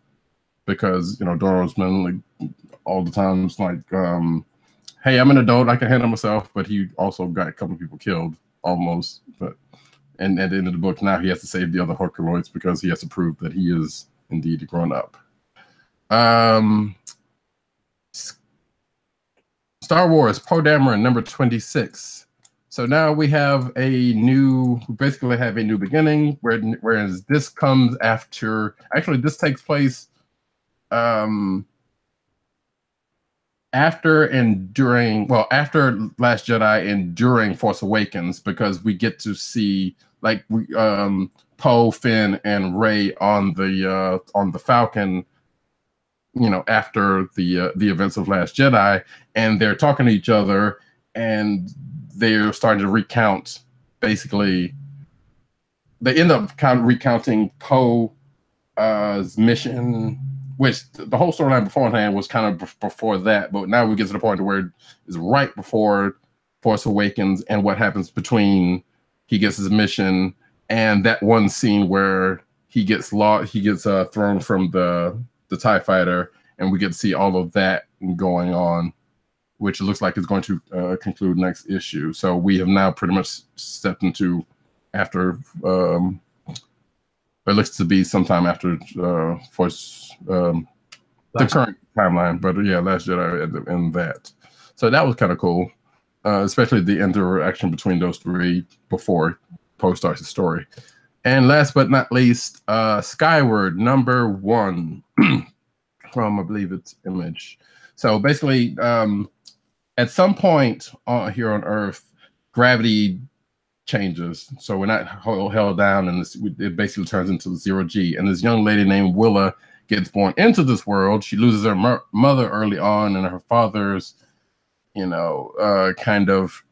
S5: because Doro's been like all the times like, hey, I'm an adult, I can handle myself, but he also got a couple of people killed almost. But and at the end of the book, now he has to save the other Herculoids because he has to prove that he is indeed grown up. Star Wars Poe Dameron number 26. So now we basically have a new beginning, whereas this comes after, actually this takes place after Last Jedi and during Force Awakens, because we get to see like Poe, Finn, and Rey on the Falcon, after the events of Last Jedi, and they're talking to each other, and they're starting to recount. Basically, they end up recounting Poe's mission, which the whole storyline beforehand was kind of before that, but now we get to the point where it's right before Force Awakens, and what happens between he gets his mission and that one scene where he gets thrown from the TIE fighter, and we get to see all of that going on, which looks like it's going to conclude next issue. So we have now pretty much stepped into after it looks to be sometime after Force the current timeline, but yeah, Last Jedi and that. So that was kind of cool, especially the interaction between those three before Poe starts the story. And last but not least, Skyward number 1 from, I believe it's Image. So basically, at some point here on Earth, gravity changes. So we're not held down, and it basically turns into 0 G. And this young lady named Willa gets born into this world. She loses her mother early on, and her father's, kind of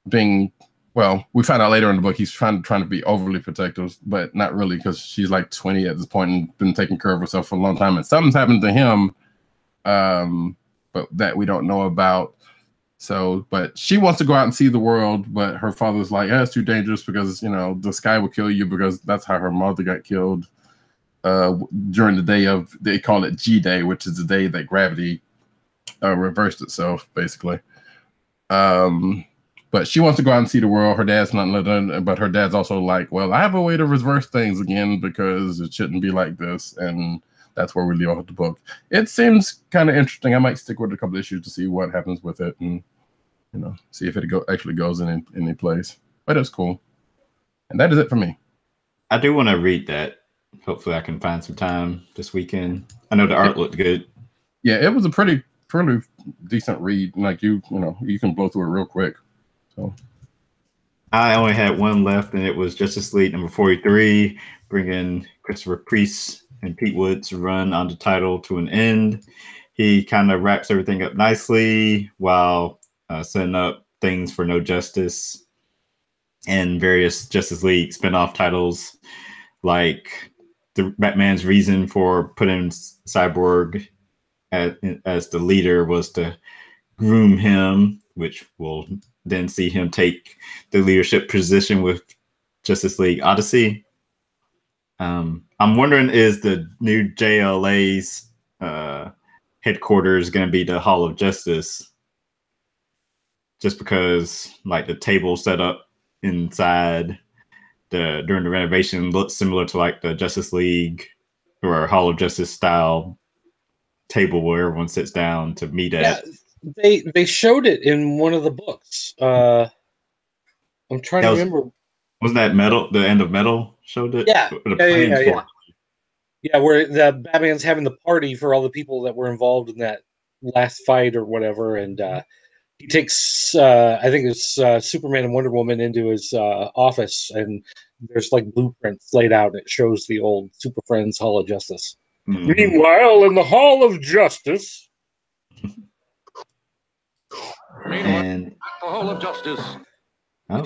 S5: being, well, we find out later in the book he's trying to be overly protective, but not really, because she's like 20 at this point and been taking care of herself for a long time, and something's happened to him, but that we don't know about. So, but she wants to go out and see the world, but her father's like, it's too dangerous because the sky will kill you, because that's how her mother got killed during the day of, they call it G Day, which is the day that gravity reversed itself, basically. But she wants to go out and see the world. Her dad's not letting her, but her dad's also like, well, I have a way to reverse things again, because it shouldn't be like this. And that's where we leave off the book. It seems kind of interesting. I might stick with a couple issues to see what happens with it, and see if it actually goes in any place. But it's cool. And that is it for me.
S3: I do want to read that. Hopefully I can find some time this weekend. I know the art looked good. Yeah,
S5: it was a pretty decent read. Like you can blow through it real quick. So
S3: I only had one left, and it was Justice League number 43, bringing Christopher Priest and Pete Wood's run on the title to an end. He kind of wraps everything up nicely while setting up things for No Justice and various Justice League spinoff titles, like the Batman's reason for putting Cyborg as the leader was to groom him, which will then see him take the leadership position with Justice League Odyssey. I'm wondering, is the new JLA's headquarters going to be the Hall of Justice? Just because, like, the table set up inside during the renovation looks similar to like the Justice League or Hall of Justice style table where everyone sits down to meet at.
S6: They showed it in one of the books. I'm trying to remember.
S3: Wasn't that Metal? The end of Metal showed it.
S6: Yeah, yeah. Where the Batman's having the party for all the people that were involved in that last fight or whatever, and he takes, I think it's Superman and Wonder Woman into his office, and there's like blueprints laid out, and it shows the old Super Friends Hall of Justice. Mm-hmm. Meanwhile, in the Hall of Justice.
S3: And
S2: the Hall of Justice.
S3: Oh.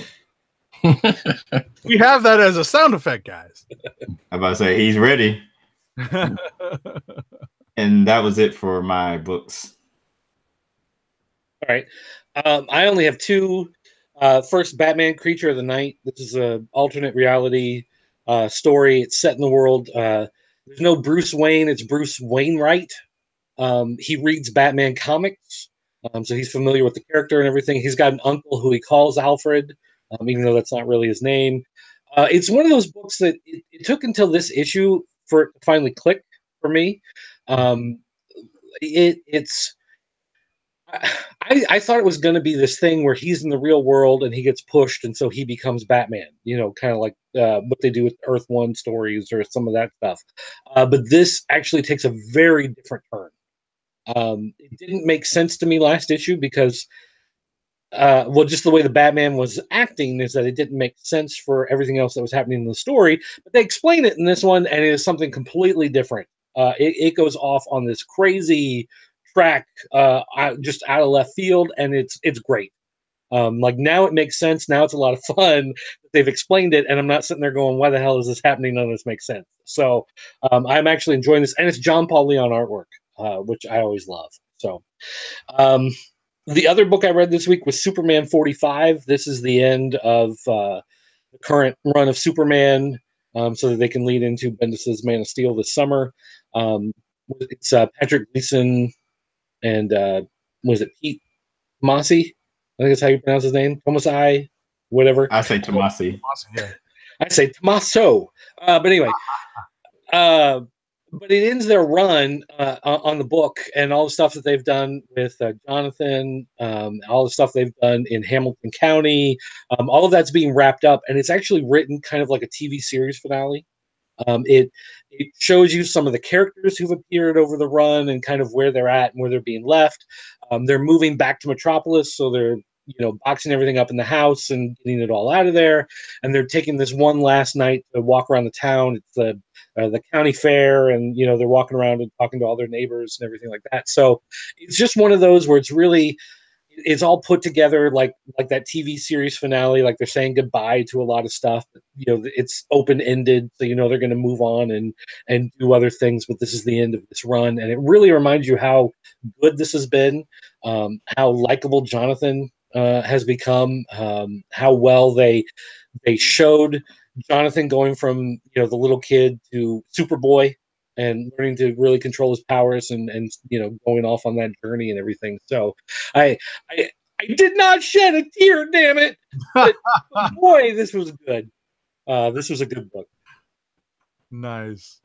S4: We have that as a sound effect, guys.
S3: I'm about to say he's ready. And that was it for my books.
S6: All right. I only have 2. First, Batman Creature of the Night. This is a alternate reality story. It's set in the world. There's no Bruce Wayne. It's Bruce Wainwright. He reads Batman comics, so he's familiar with the character and everything. He's got an uncle who he calls Alfred, even though that's not really his name. It's one of those books that it took until this issue for it to finally click for me. It's I thought it was going to be this thing where he's in the real world and he gets pushed, and so he becomes Batman. You know, kind of like what they do with Earth One stories or some of that stuff. But this actually takes a very different turn. It didn't make sense to me last issue because, well, just the way the Batman was acting is that it didn't make sense for everything else that was happening in the story. But they explain it in this one, and it is something completely different. It goes off on this crazy track, just out of left field, and it's great. Like now it makes sense. Now it's a lot of fun. They've explained it, and I'm not sitting there going, "Why the hell is this happening? None of this makes sense." So I'm actually enjoying this, and it's John Paul Leon artwork, which I always love. So the other book I read this week was Superman 45. This is the end of the current run of Superman, so that they can lead into Bendis's Man of Steel this summer. It's Patrick Gleason and was it Pete Tomasi? I think that's how you pronounce his name. Tomasi, whatever.
S3: I say Tomasi.
S4: Yeah.
S6: I say Tommaso. But anyway, but it ends their run on the book and all the stuff that they've done with Jonathan, all the stuff they've done in Hamilton County. All of that's being wrapped up, and it's actually written kind of like a TV series finale. It shows you some of the characters who've appeared over the run and kind of where they're at and where they're being left. They're moving back to Metropolis, so they're boxing everything up in the house and getting it all out of there. And they're taking this one last night to walk around the town. It's the county fair, and they're walking around and talking to all their neighbors and everything like that. So it's just one of those where it's all put together like that TV series finale. Like they're saying goodbye to a lot of stuff. It's open ended, so they're going to move on and do other things. But this is the end of this run, and it really reminds you how good this has been, how likable Jonathan has become, how well they showed Jonathan going from the little kid to Superboy and learning to really control his powers and going off on that journey and everything. So I did not shed a tear, damn it. But boy, this was good. This was a good book.
S4: Nice.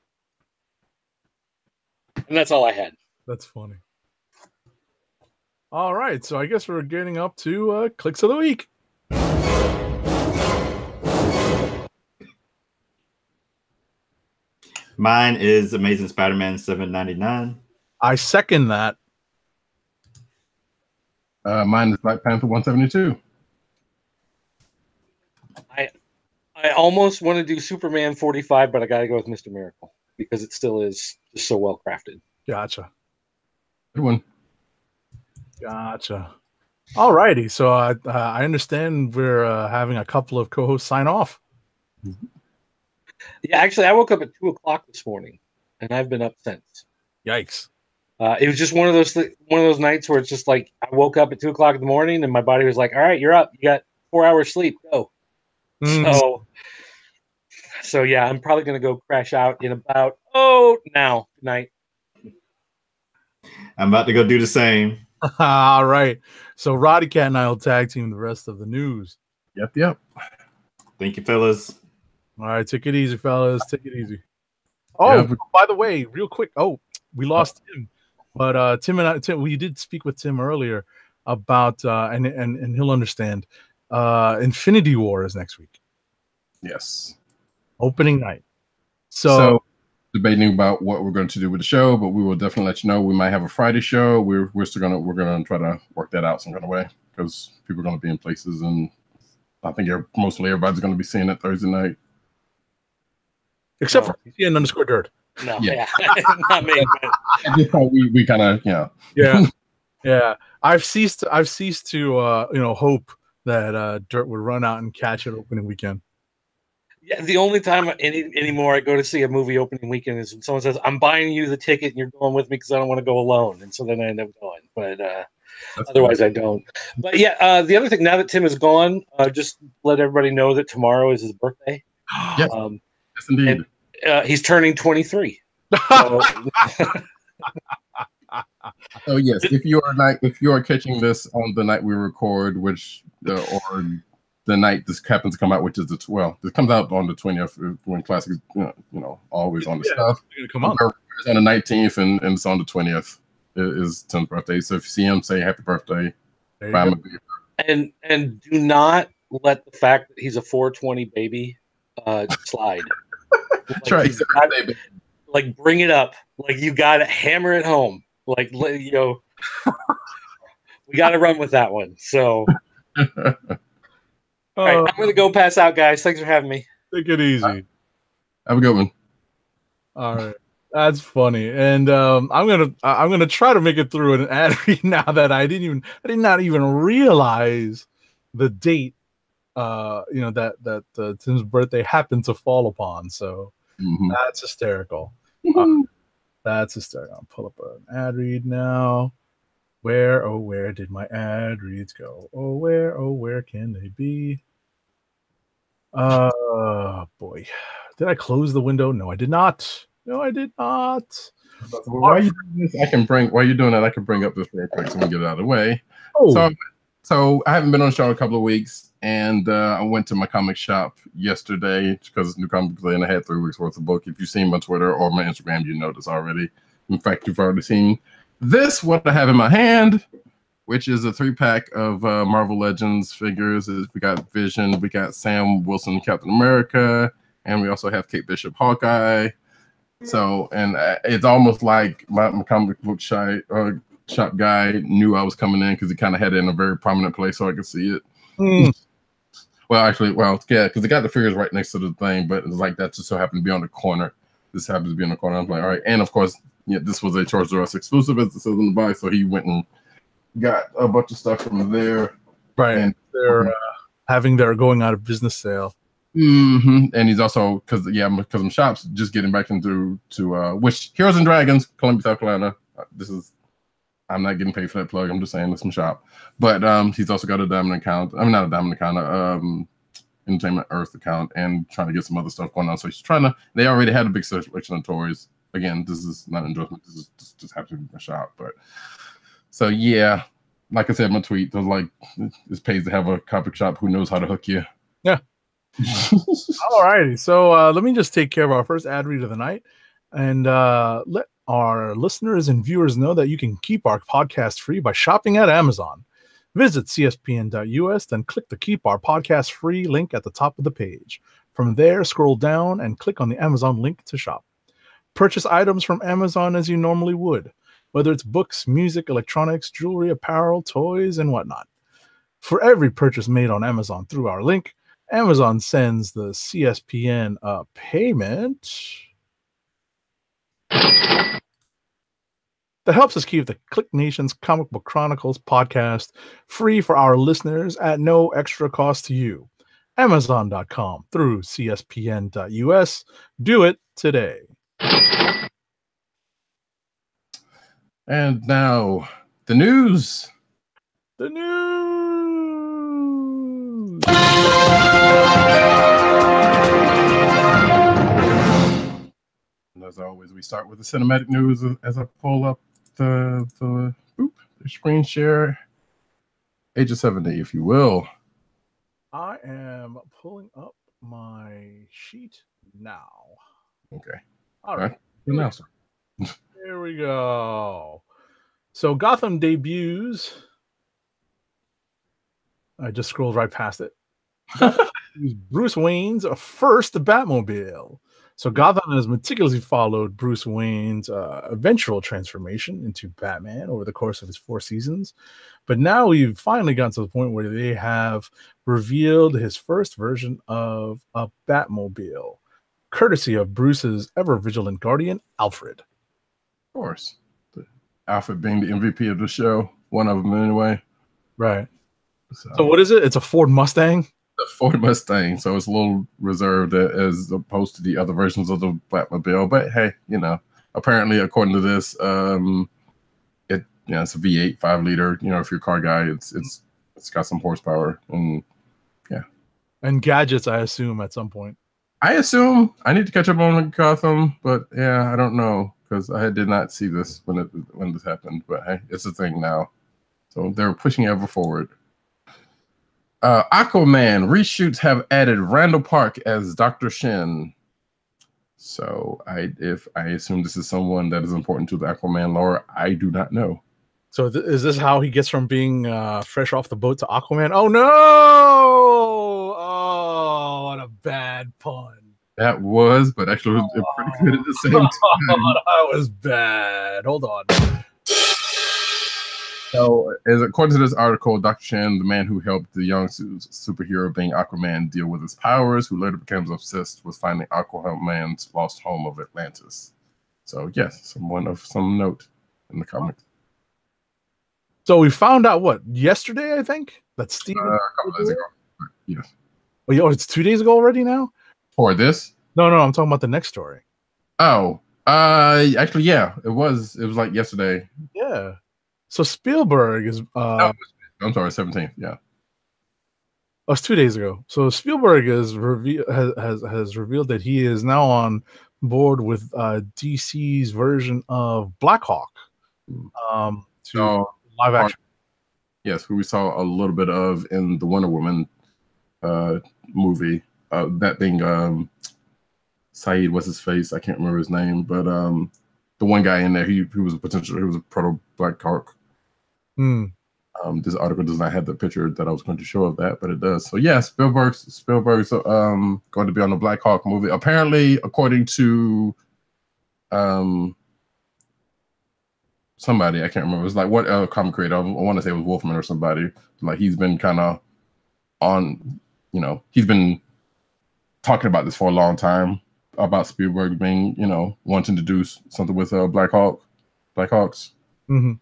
S6: And that's all I had.
S4: That's funny. All right, so I guess we're getting up to clicks of the week.
S3: Mine is Amazing Spider-Man 799.
S4: I second that.
S5: Mine is Black Panther 172.
S6: I almost want to do Superman 45, but I got to go with Mr. Miracle because it still is just so well crafted.
S4: Gotcha.
S5: Good one.
S4: Gotcha. All righty. So I understand we're having a couple of co-hosts sign off.
S6: Yeah, actually, I woke up at 2:00 this morning, and I've been up since.
S4: Yikes!
S6: It was just one of those nights where it's just like I woke up at 2:00 in the morning, and my body was like, "All right, you're up. You got 4 hours sleep. Go." So yeah, I'm probably gonna go crash out in about now. Good night.
S3: I'm about to go do the same.
S4: All right. So Roddy Cat and I will tag team the rest of the news.
S5: Yep.
S3: Thank you, fellas.
S4: All right, take it easy, fellas. Take it easy. Oh,
S5: Yeah,
S4: by the way, real quick. Oh, we lost Tim, but Tim, we did speak with Tim earlier about and he'll understand. Infinity War is next week.
S5: Yes.
S4: Opening night.
S5: So debating about what we're going to do with the show, but we will definitely let you know. We might have a Friday show. We're still we're gonna try to work that out some kind of way because people are going to be in places, and I think mostly everybody's going to be seeing it Thursday night.
S4: Except for _dirt.
S6: No,
S5: Yeah.
S6: Not me. But...
S5: we kind of
S6: Yeah.
S4: I've ceased to hope that Dirt would run out and catch it opening weekend.
S6: Yeah, the only time anymore I go to see a movie opening weekend is when someone says, "I'm buying you the ticket and you're going with me because I don't want to go alone," and so then I end up going. But Otherwise, I don't. But yeah, the other thing, now that Tim is gone, just let everybody know that tomorrow is his birthday.
S5: Yes, yes, indeed.
S6: And, he's turning 23. So,
S5: oh yes, if you are catching this on the night we record, which or the night this happens to come out, which is this comes out on the 20th when Classic is always on the stuff.
S4: Come on.
S5: It's on the 19th and it's on the 20th is Tim's birthday. So if you see him, say happy birthday. Buy him a beer.
S6: And do not let the fact that he's a 420 baby slide.
S5: That's right.
S6: Like bring it up. Like you got to hammer it home. Like we got to run with that one. So. All right, I'm going to go pass out, guys. Thanks for having me.
S4: Take it easy.
S5: Have a good one.
S4: All right, that's funny, and I'm gonna try to make it through an ad read now that I did not even realize the date. That Tim's birthday happened to fall upon. So that's hysterical. That's hysterical. I'll pull up an ad read now. Where did my ad reads go? Oh, where can they be? Boy. Did I close the window? No, I did not. While
S5: you're doing this, while you're doing that, I can bring up this real quick so we can get it out of the way.
S4: Oh.
S5: So I haven't been on the show in a couple of weeks, and I went to my comic shop yesterday because it's New Comic Day, and I had 3 weeks worth of book. If you've seen my Twitter or my Instagram, you know this already. In fact, you've already seen this, what I have in my hand, which is a 3-pack of Marvel Legends figures. We got Vision, we got Sam Wilson, Captain America, and we also have Kate Bishop, Hawkeye. So, and it's almost like my comic book shop guy knew I was coming in because he kind of had it in a very prominent place so I could see it. Yeah, because they got the figures right next to the thing, but it's like that just so happened to be on the corner. This happens to be on the corner. I'm like, all right, and of course, this was a Toys R Us exclusive, as it says in the box, so he went and got a bunch of stuff from there.
S4: Right, and they're having their going out of business sale.
S5: And he's also because I'm shops just getting back into which Heroes and Dragons, Columbia, South Carolina. I'm not getting paid for that plug. I'm just saying it's my shop. But he's also got a Diamond account. I'm not a Diamond account, Entertainment Earth account, and trying to get some other stuff going on. So he's trying to. They already had a big selection of toys. Again, this is not an endorsement. This just happens to be my shop. But so yeah, like I said, my tweet was like, "It pays to have a comic shop who knows how to hook you."
S4: Yeah. All righty. So let me just take care of our first ad read of the night, and let our listeners and viewers know that you can keep our podcast free by shopping at Amazon. Visit cspn.us, then click the Keep Our Podcast Free link at the top of the page. From there, scroll down and click on the Amazon link to shop. Purchase items from Amazon as you normally would, whether it's books, music, electronics, jewelry, apparel, toys, and whatnot. For every purchase made on Amazon through our link, Amazon sends the CSPN a payment that helps us keep the Click Nation's Comic Book Chronicles podcast free for our listeners at no extra cost to you. Amazon.com through CSPN.us. Do it today.
S5: And now, the news.
S4: The news.
S5: And as always, we start with the cinematic news as I pull up the screen share. Age of 70, if you will.
S4: I am pulling up my sheet now.
S5: Okay.
S4: All right.
S5: Now, sir.
S4: Here we go. So Gotham debuts. I just scrolled right past it. Bruce Wayne's first Batmobile. So Gotham has meticulously followed Bruce Wayne's eventual transformation into Batman over the course of his 4 seasons. But now we've finally gotten to the point where they have revealed his first version of a Batmobile, courtesy of Bruce's ever-vigilant guardian, Alfred.
S5: Of course. Alfred being the MVP of the show. One of them anyway.
S4: Right. So what is it? It's a Ford Mustang?
S5: The Ford Mustang, so it's a little reserved as opposed to the other versions of the Batmobile. But hey, apparently according to this, yeah, it's a V8 5-liter. You know, if you're a car guy, it's got some horsepower, and yeah.
S4: And gadgets, I assume, at some point.
S5: I assume I need to catch up on Gotham, but yeah, I don't know because I did not see this when this happened. But hey, it's a thing now, so they're pushing ever forward. Aquaman reshoots have added Randall Park as Dr. Shin. So I assume this is someone that is important to the Aquaman lore. I do not know.
S4: So is this how he gets from being fresh off the boat to Aquaman? Oh no! Oh, what a bad pun.
S5: That was, but actually it was pretty good at the same time.
S4: That was bad. Hold on.
S5: So, according to this article, Dr. Shin, the man who helped the young superhero being Aquaman deal with his powers, who later becomes obsessed with finding Aquaman's lost home of Atlantis. So, yes, someone of some note in the comics.
S4: So we found out what yesterday, I think, that Steve.
S5: A couple days ago. Yes.
S4: Oh, it's 2 days ago already now.
S5: For this?
S4: No, I'm talking about the next story.
S5: Oh, actually, yeah, it was like yesterday.
S4: Yeah. So Spielberg is.
S5: No, I'm sorry, 17th. Yeah.
S4: Oh, it's 2 days ago. So Spielberg has revealed that he is now on board with DC's version of Black Hawk. To live action.
S5: Yes, who we saw a little bit of in the Wonder Woman movie. That being Saeed, what's his face? I can't remember his name, but the one guy in there, he was a proto Black Hawk. This article does not have the picture that I was going to show of that, but it does. So yeah, Spielberg's going to be on the Black Hawk movie. Apparently, according to somebody, I can't remember. It was like what comic creator? I want to say it was Wolfman or somebody. Like he's been kind of on, he's been talking about this for a long time about Spielberg being, wanting to do something with Blackhawks.
S4: Mm-hmm.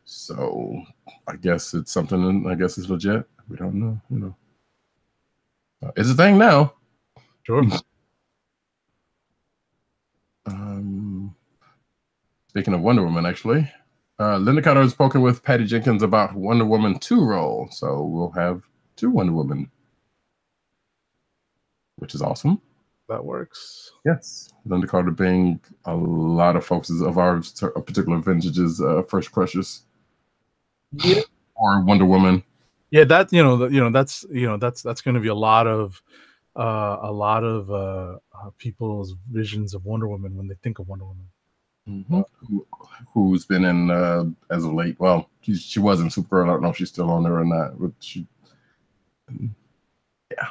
S5: So I guess it's something. I guess it's legit. We don't know. It's a thing now.
S4: Sure.
S5: Speaking of Wonder Woman, actually, Linda Carter has spoken with Patty Jenkins about Wonder Woman 2 role. So we'll have 2 Wonder Woman, which is awesome.
S4: That works.
S5: Yes. Linda Carter being a lot of folks of our particular vintage's first crushes.
S4: Yeah.
S5: Or Wonder Woman.
S4: Yeah, that's going to be a lot of people's visions of Wonder Woman when they think of Wonder Woman.
S5: Mm-hmm. Who's been in as of late? Well, she was in Supergirl. I don't know if she's still on there or not, but yeah.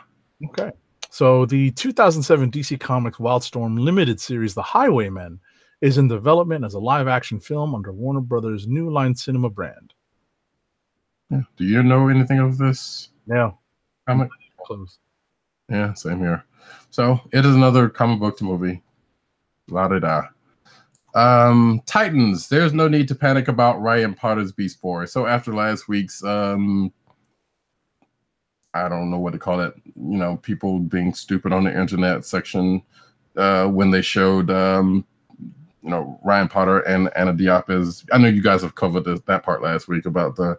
S4: Okay. So the 2007 DC Comics Wildstorm limited series, The Highwaymen, is in development as a live-action film under Warner Brothers' New Line Cinema brand.
S5: Yeah. Do you know anything of this?
S4: No.
S5: Comic?
S4: Close.
S5: Yeah, same here. So it is another comic book movie. La-da-da. Titans, there's no need to panic about Ryan Potter's Beast Boy. So after last week's I don't know what to call it, people being stupid on the internet section when they showed Ryan Potter and Anna Diop is. I know you guys have covered that part last week about the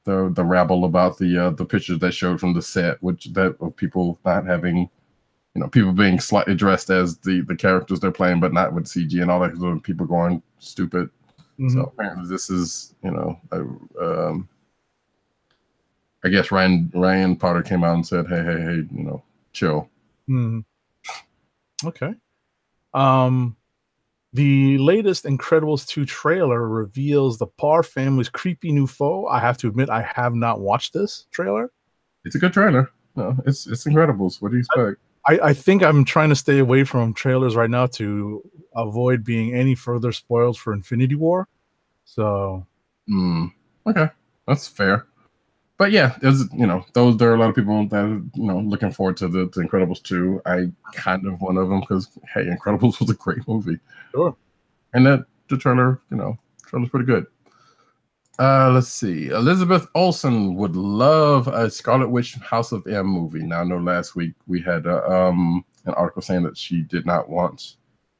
S5: rabble about the pictures that showed from the set, of people not having, people being slightly dressed as the characters they're playing, but not with CG and all that, because people going stupid. Mm-hmm. So apparently this is, I guess Ryan Potter came out and said, hey, chill.
S4: Mm. Okay. The latest Incredibles 2 trailer reveals the Parr family's creepy new foe. I have to admit, I have not watched this trailer.
S5: It's a good trailer. No, it's Incredibles. What do you expect?
S4: I think I'm trying to stay away from trailers right now to avoid being any further spoiled for Infinity War. So,
S5: okay, that's fair. But yeah, there are a lot of people that are, looking forward to the Incredibles 2. I kind of one of them because hey, Incredibles was a great movie.
S4: Sure.
S5: And the trailer, trailer's pretty good. Let's see. Elizabeth Olsen would love a Scarlet Witch House of M movie. Now, I know last week we had an article saying that she did not want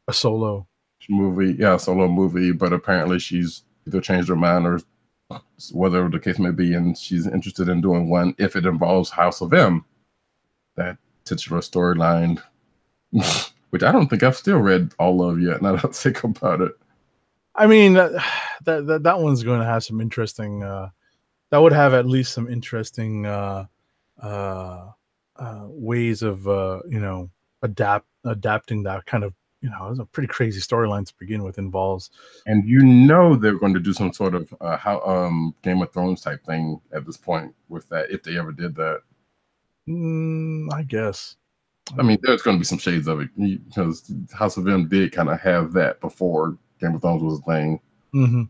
S4: a solo
S5: movie. Yeah, a solo movie, but apparently she's either changed her mind or whatever the case may be, and she's interested in doing one if it involves House of M, that titular storyline, which I don't think I've still read all of yet. Now that I think about it,
S4: I mean, that one's going to have some interesting. That would have at least some interesting ways of adapting that kind of, it's a pretty crazy storyline to begin with. Involves,
S5: and they're going to do some sort of Game of Thrones type thing at this point with that, if they ever did that.
S4: I guess.
S5: I mean, there's going to be some shades of it because House of M did kind of have that before Game of Thrones was a thing.
S4: Mm-hmm.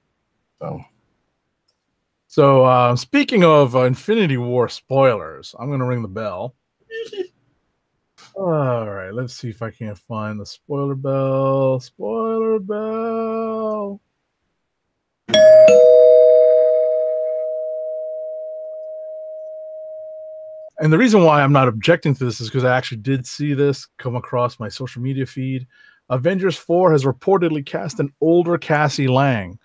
S5: So
S4: speaking of Infinity War spoilers, I'm going to ring the bell. All right, let's see if I can't find the spoiler bell. Spoiler bell. And the reason why I'm not objecting to this is because I actually did see this come across my social media feed. Avengers 4 has reportedly cast an older Cassie Lang.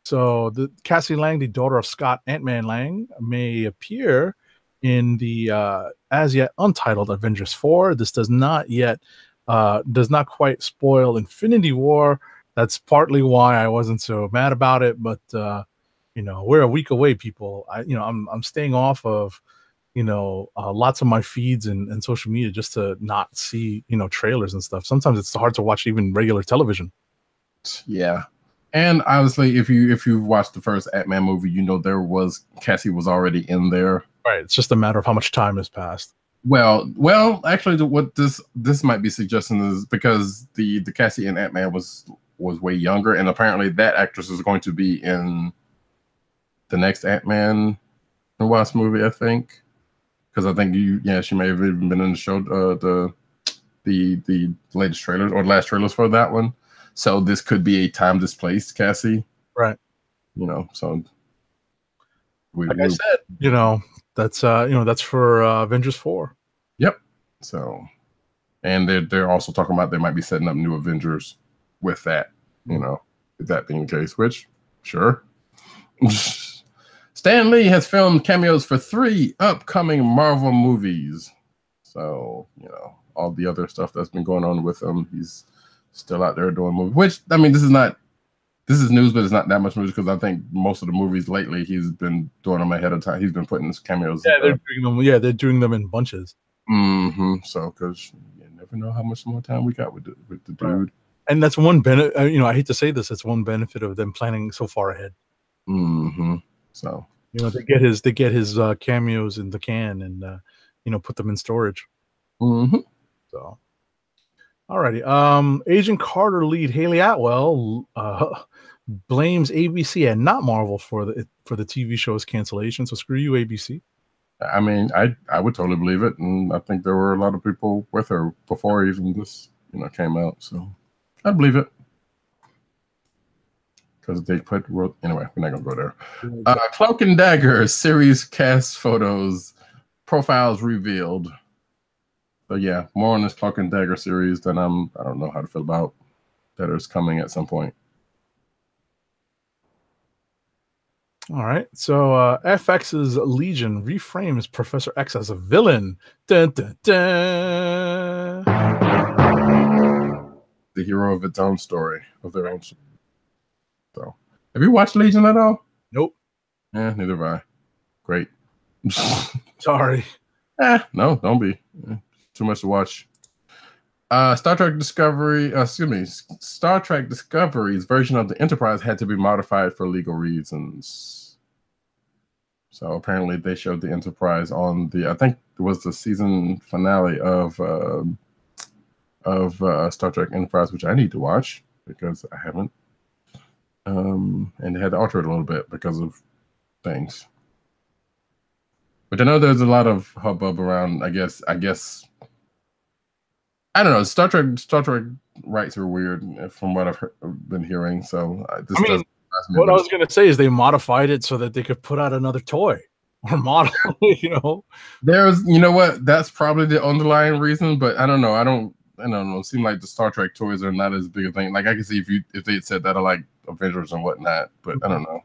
S4: So the Cassie Lang, the daughter of Scott Ant-Man Lang, may appear in the as yet untitled Avengers 4. This does not quite spoil Infinity War. That's partly why I wasn't so mad about it. But we're a week away, people. I'm staying off of lots of my feeds and social media just to not see trailers and stuff. Sometimes it's hard to watch even regular television.
S5: Yeah. And obviously, if you watched the first Ant-Man movie, Cassie was already in there.
S4: Right. It's just a matter of how much time has passed.
S5: Well, actually, what this might be suggesting is because the Cassie in Ant-Man was way younger, and apparently that actress is going to be in the next Ant-Man and Wasp movie, I think. Because I think she may have even been in the show, the latest trailers or the last trailers for that one. So this could be a time displaced Cassie,
S4: right?
S5: So
S4: I said, that's for Avengers 4.
S5: Yep. So, and they're also talking about they might be setting up new Avengers with that. If that being the case, which sure. Stan Lee has filmed cameos for 3 upcoming Marvel movies. So all the other stuff that's been going on with him, he's still out there doing movies, which, I mean, this is news, but it's not that much news because I think most of the movies lately he's been doing them ahead of time. He's been putting his cameos.
S4: Yeah, they're doing them in bunches.
S5: Mm-hmm. So, because you never know how much more time we got with the dude.
S4: Right. And that's one benefit. I hate to say this, it's one benefit of them planning so far ahead.
S5: Mm-hmm. So
S4: they get his cameos in the can and put them in storage.
S5: Mm-hmm.
S4: So. Alrighty. Agent Carter lead Haley Atwell blames ABC and not Marvel for the TV show's cancellation. So screw you, ABC.
S5: I mean, I would totally believe it, and I think there were a lot of people with her before even this came out. So I believe it because they anyway. We're not gonna go there. Cloak and Dagger series cast photos, profiles revealed. So yeah, more on this Cloak and Dagger series than I don't know how to feel about that is coming at some point.
S4: All right, so FX's Legion reframes Professor X as a villain. Dun, dun, dun.
S5: The hero of its own story, of their own story. So, have you watched Legion at all?
S4: Nope.
S5: Yeah, neither have I. Great.
S4: Sorry.
S5: No, don't be. Too much to watch. Star Trek Discovery's version of the Enterprise had to be modified for legal reasons. So apparently they showed the Enterprise on I think it was the season finale of Star Trek Enterprise, which I need to watch because I haven't. And they had to alter it a little bit because of things. But I know there's a lot of hubbub around, I guess I don't know. Star Trek rights are weird from what I've been hearing. So
S4: what I was going to say is they modified it so that they could put out another toy or model.
S5: There's, what? That's probably the underlying reason. But I don't know. I don't know. It seems like the Star Trek toys are not as big a thing. Like I can see if they had said that, I like Avengers and whatnot. But I don't know.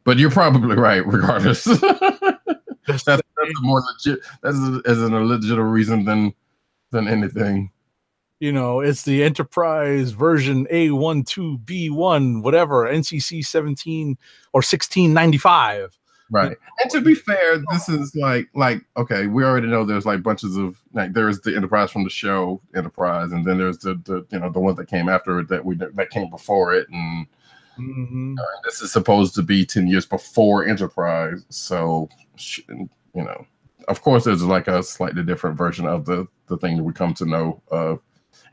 S5: But you're probably right, regardless. That's a more legit. That's as an illegitimate reason than anything.
S4: You know, it's the Enterprise version A12B1, whatever, NCC 17 or 1695.
S5: Right. And to be fair, this is like okay, we already know there's like bunches of like there's the Enterprise from the show Enterprise, and then there's the the ones that came after it that came before it, and this is supposed to be 10 years before Enterprise. So of course there's like a slightly different version of the thing that we come to know of.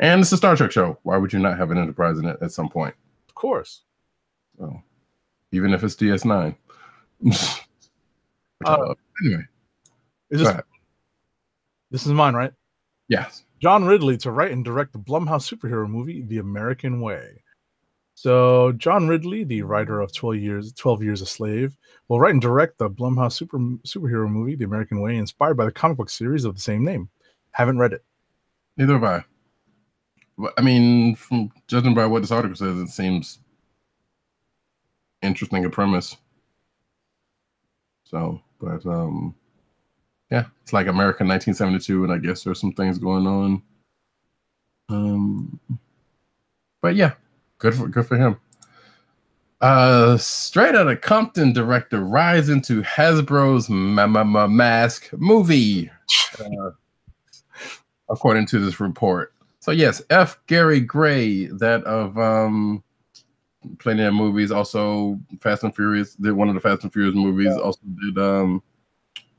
S5: And it's a Star Trek show. Why would you not have an Enterprise in it at some point?
S4: Of course.
S5: So, even if it's DS9. Anyway,
S4: this is mine, right?
S5: Yes.
S4: John Ridley to write and direct the Blumhouse superhero movie, The American Way. So John Ridley, the writer of 12 Years a Slave, will write and direct the Blumhouse superhero movie, The American Way, inspired by the comic book series of the same name. Haven't read it.
S5: Neither have I. I mean, from judging by what this article says, it seems interesting a premise. So, but yeah, it's like America 1972, and I guess there's some things going on. But yeah, good for him. Straight Outta Compton director rise into Hasbro's Mask movie, according to this report. So yes, F. Gary Gray, that of plenty of movies, also Fast and Furious, did one of the Fast and Furious movies, also did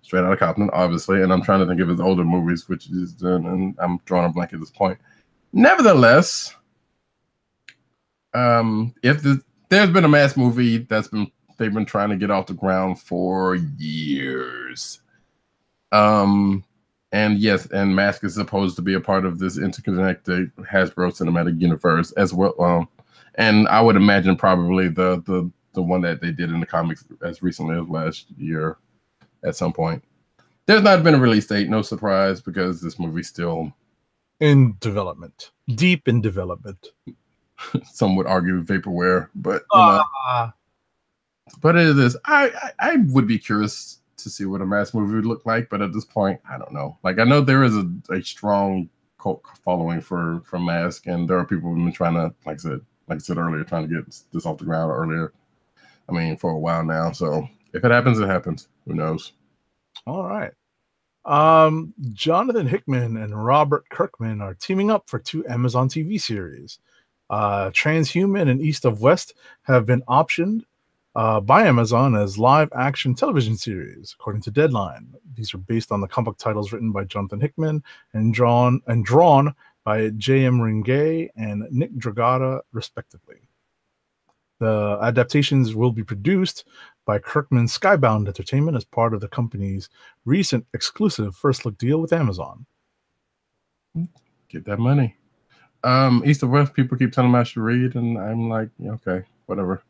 S5: Straight Outta Compton, obviously, and I'm trying to think of his older movies, which is done, and I'm drawing a blank at this point. Nevertheless, there's been a Mask movie they've been trying to get off the ground for years. And yes, and Mask is supposed to be a part of this interconnected Hasbro cinematic universe as well. And I would imagine probably the one that they did in the comics as recently as last year at some point. There's not been a release date, no surprise, because this movie's still
S4: in development, deep in development.
S5: Some would argue vaporware, but but it is. I would be curious to see what a Mask movie would look like, but at this point, I don't know. Like, I know there is a strong cult following for Mask, and there are people who've been trying to, like I said earlier, trying to get this off the ground earlier. I mean, for a while now. So if it happens, it happens. Who knows?
S4: All right. Jonathan Hickman and Robert Kirkman are teaming up for 2 Amazon TV series. Transhuman and East of West have been optioned by Amazon as live-action television series, according to Deadline. These are based on the comic titles written by Jonathan Hickman and drawn by J.M. Ringay and Nick Dragata, respectively. The adaptations will be produced by Kirkman's Skybound Entertainment as part of the company's recent exclusive first-look deal with Amazon.
S5: Get that money. East of West, people keep telling me I should read, and I'm like, yeah, okay, whatever.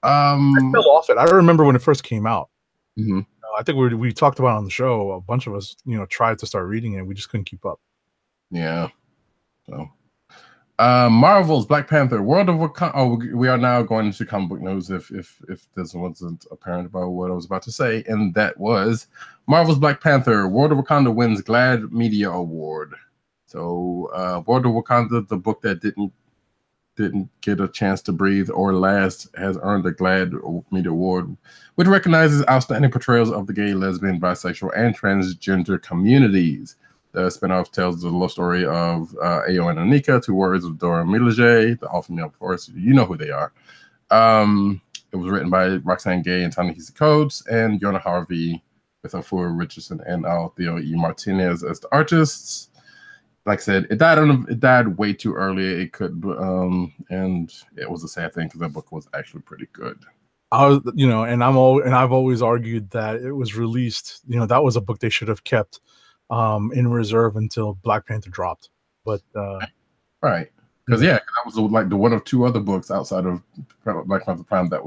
S4: I fell off it. I remember when it first came out.
S5: Mm-hmm.
S4: I think we talked about it on the show. A bunch of us, tried to start reading it. We just couldn't keep up.
S5: Yeah. So, Marvel's Black Panther, World of Wakanda. Oh, we are now going into comic book news. If this wasn't apparent about what I was about to say, and that was Marvel's Black Panther, World of Wakanda wins GLAAD Media Award. So, World of Wakanda, the book that didn't get a chance to breathe or last, has earned a GLAAD Media Award, which recognizes outstanding portrayals of the gay, lesbian, bisexual, and transgender communities. The spinoff tells the love story of Ayo and Anika, 2 warriors of Dora Milaje, the all female force. You know who they are. It was written by Roxane Gay and Ta-Nehisi Coates, and Yona Harvey with Afua Richardson and Althea E. Martinez as the artists. Like I said, it died way too early. It could, and it was a sad thing because that book was actually pretty good.
S4: And I've always argued that it was released. That was a book they should have kept in reserve until Black Panther dropped. But
S5: right, because that was like the one of 2 other books outside of Black Panther Prime that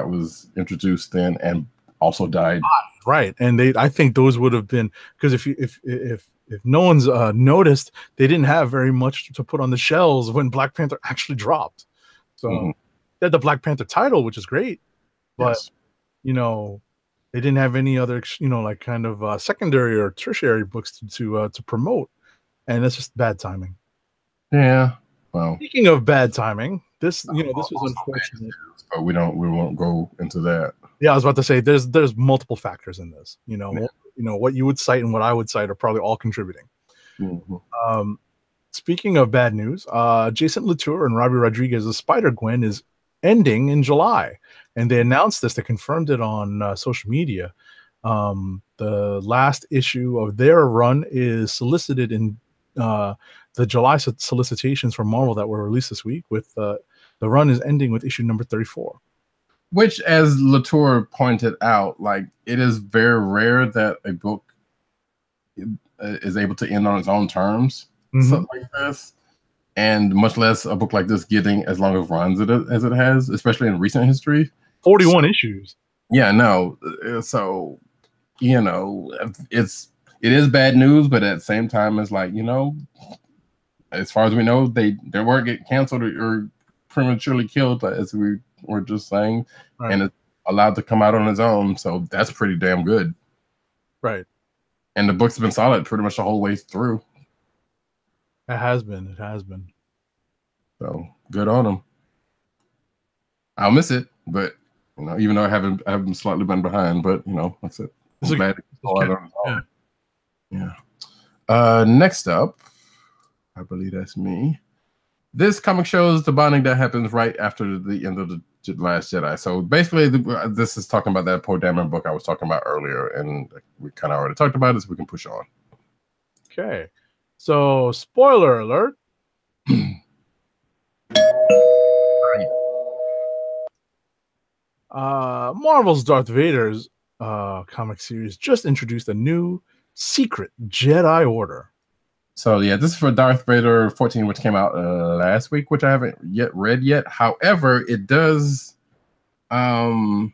S5: was introduced then and also died.
S4: Right, and I think those would have been, because if no one's noticed, they didn't have very much to put on the shelves when Black Panther actually dropped. So they had the Black Panther title, which is great, but
S5: Yes.
S4: you know, they didn't have any other, like kind of secondary or tertiary books to promote, and it's just bad timing.
S5: Yeah. Well,
S4: Speaking of bad timing, this was
S5: also
S4: unfortunate.
S5: bad news, but we won't go into that.
S4: Yeah, I was about to say there's multiple factors in this.
S5: Yeah.
S4: What you would cite and what I would cite are probably all contributing.
S5: Mm-hmm.
S4: Speaking of bad news, Jason Latour and Robbie Rodriguez's Spider-Gwen is ending in July, and they announced this. They confirmed it on social media. The last issue of their run is solicited in the July solicitations from Marvel that were released this week. With the run is ending with issue number 34.
S5: Which, as Latour pointed out, like it is very rare that a book is able to end on its own terms, something like this, and much less a book like this getting as long of runs as it has, especially in recent history.
S4: 41 issues.
S5: Yeah, no. So, it is bad news, but at the same time, it's like, as far as we know, they weren't get canceled or prematurely killed, as we were just saying,
S4: right.
S5: And it's allowed to come out on its own. So that's pretty damn good.
S4: Right.
S5: And the book's been solid pretty much the whole way through.
S4: It has been. It has been.
S5: So good on them. I'll miss it, but even though I haven't slightly been behind, but that's it. I'm glad it's all out on its own. Yeah. Next up, I believe that's me. This comic shows the bonding that happens right after the end of the Last Jedi. So basically, this is talking about that Poe Dameron book I was talking about earlier, and we kind of already talked about it, so we can push on.
S4: Okay. So, spoiler alert. Marvel's Darth Vader's comic series just introduced a new secret Jedi Order.
S5: So yeah, this is for Darth Vader 14, which came out last week, which I haven't read yet. However, it does kind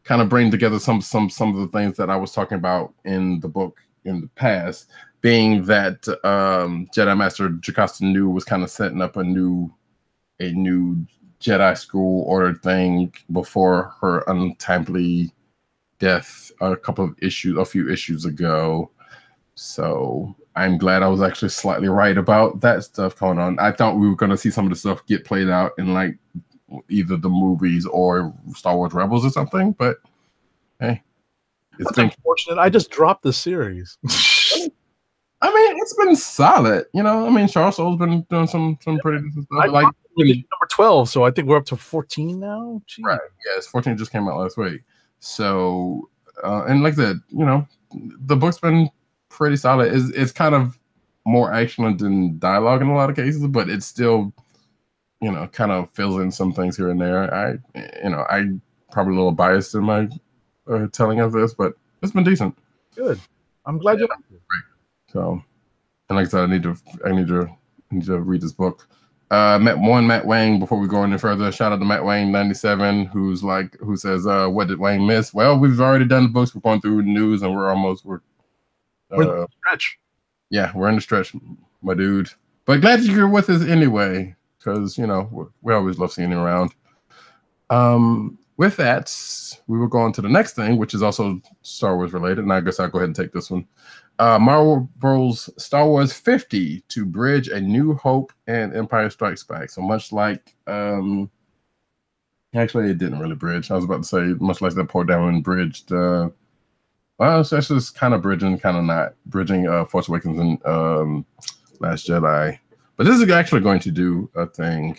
S5: of bring together some of the things that I was talking about in the book in the past, being that Jedi Master Jocasta Nu was kind of setting up a new Jedi school order thing before her untimely death a few issues ago. So I'm glad I was actually slightly right about that stuff going on. I thought we were going to see some of the stuff get played out in like either the movies or Star Wars Rebels or something, but hey,
S4: it's unfortunate. I just dropped the series.
S5: I mean, it's been solid. Charles Soule's been doing some pretty decent stuff. Like
S4: number 12, so I think we're up to 14 now. Jeez.
S5: Right. Yes, 14 just came out last week. So, and like I said, the book's been pretty solid. It's kind of more action than dialogue in a lot of cases, but it's still, kind of fills in some things here and there. I probably a little biased in my telling of this, but it's been decent.
S4: Good. I'm glad you liked it.
S5: Right. So, and like I said, I need to read this book. Matt Wang, before we go any further, shout out to Matt Wang 97, who says, what did Wang miss? Well, we've already done the books, we're going through the news, and we're in the stretch. Yeah, we're in the stretch, my dude. But glad you're with us anyway, because we always love seeing you around. With that, we will go on to the next thing, which is also Star Wars related, and I guess I'll go ahead and take this one. Marvel's Star Wars 50 to bridge A New Hope and Empire Strikes Back. So much like, actually, it didn't really bridge. I was about to say, much like that Poe Dameron bridged. Well, it's just kind of bridging, kind of not bridging. Force Awakens and Last Jedi, but this is actually going to do a thing.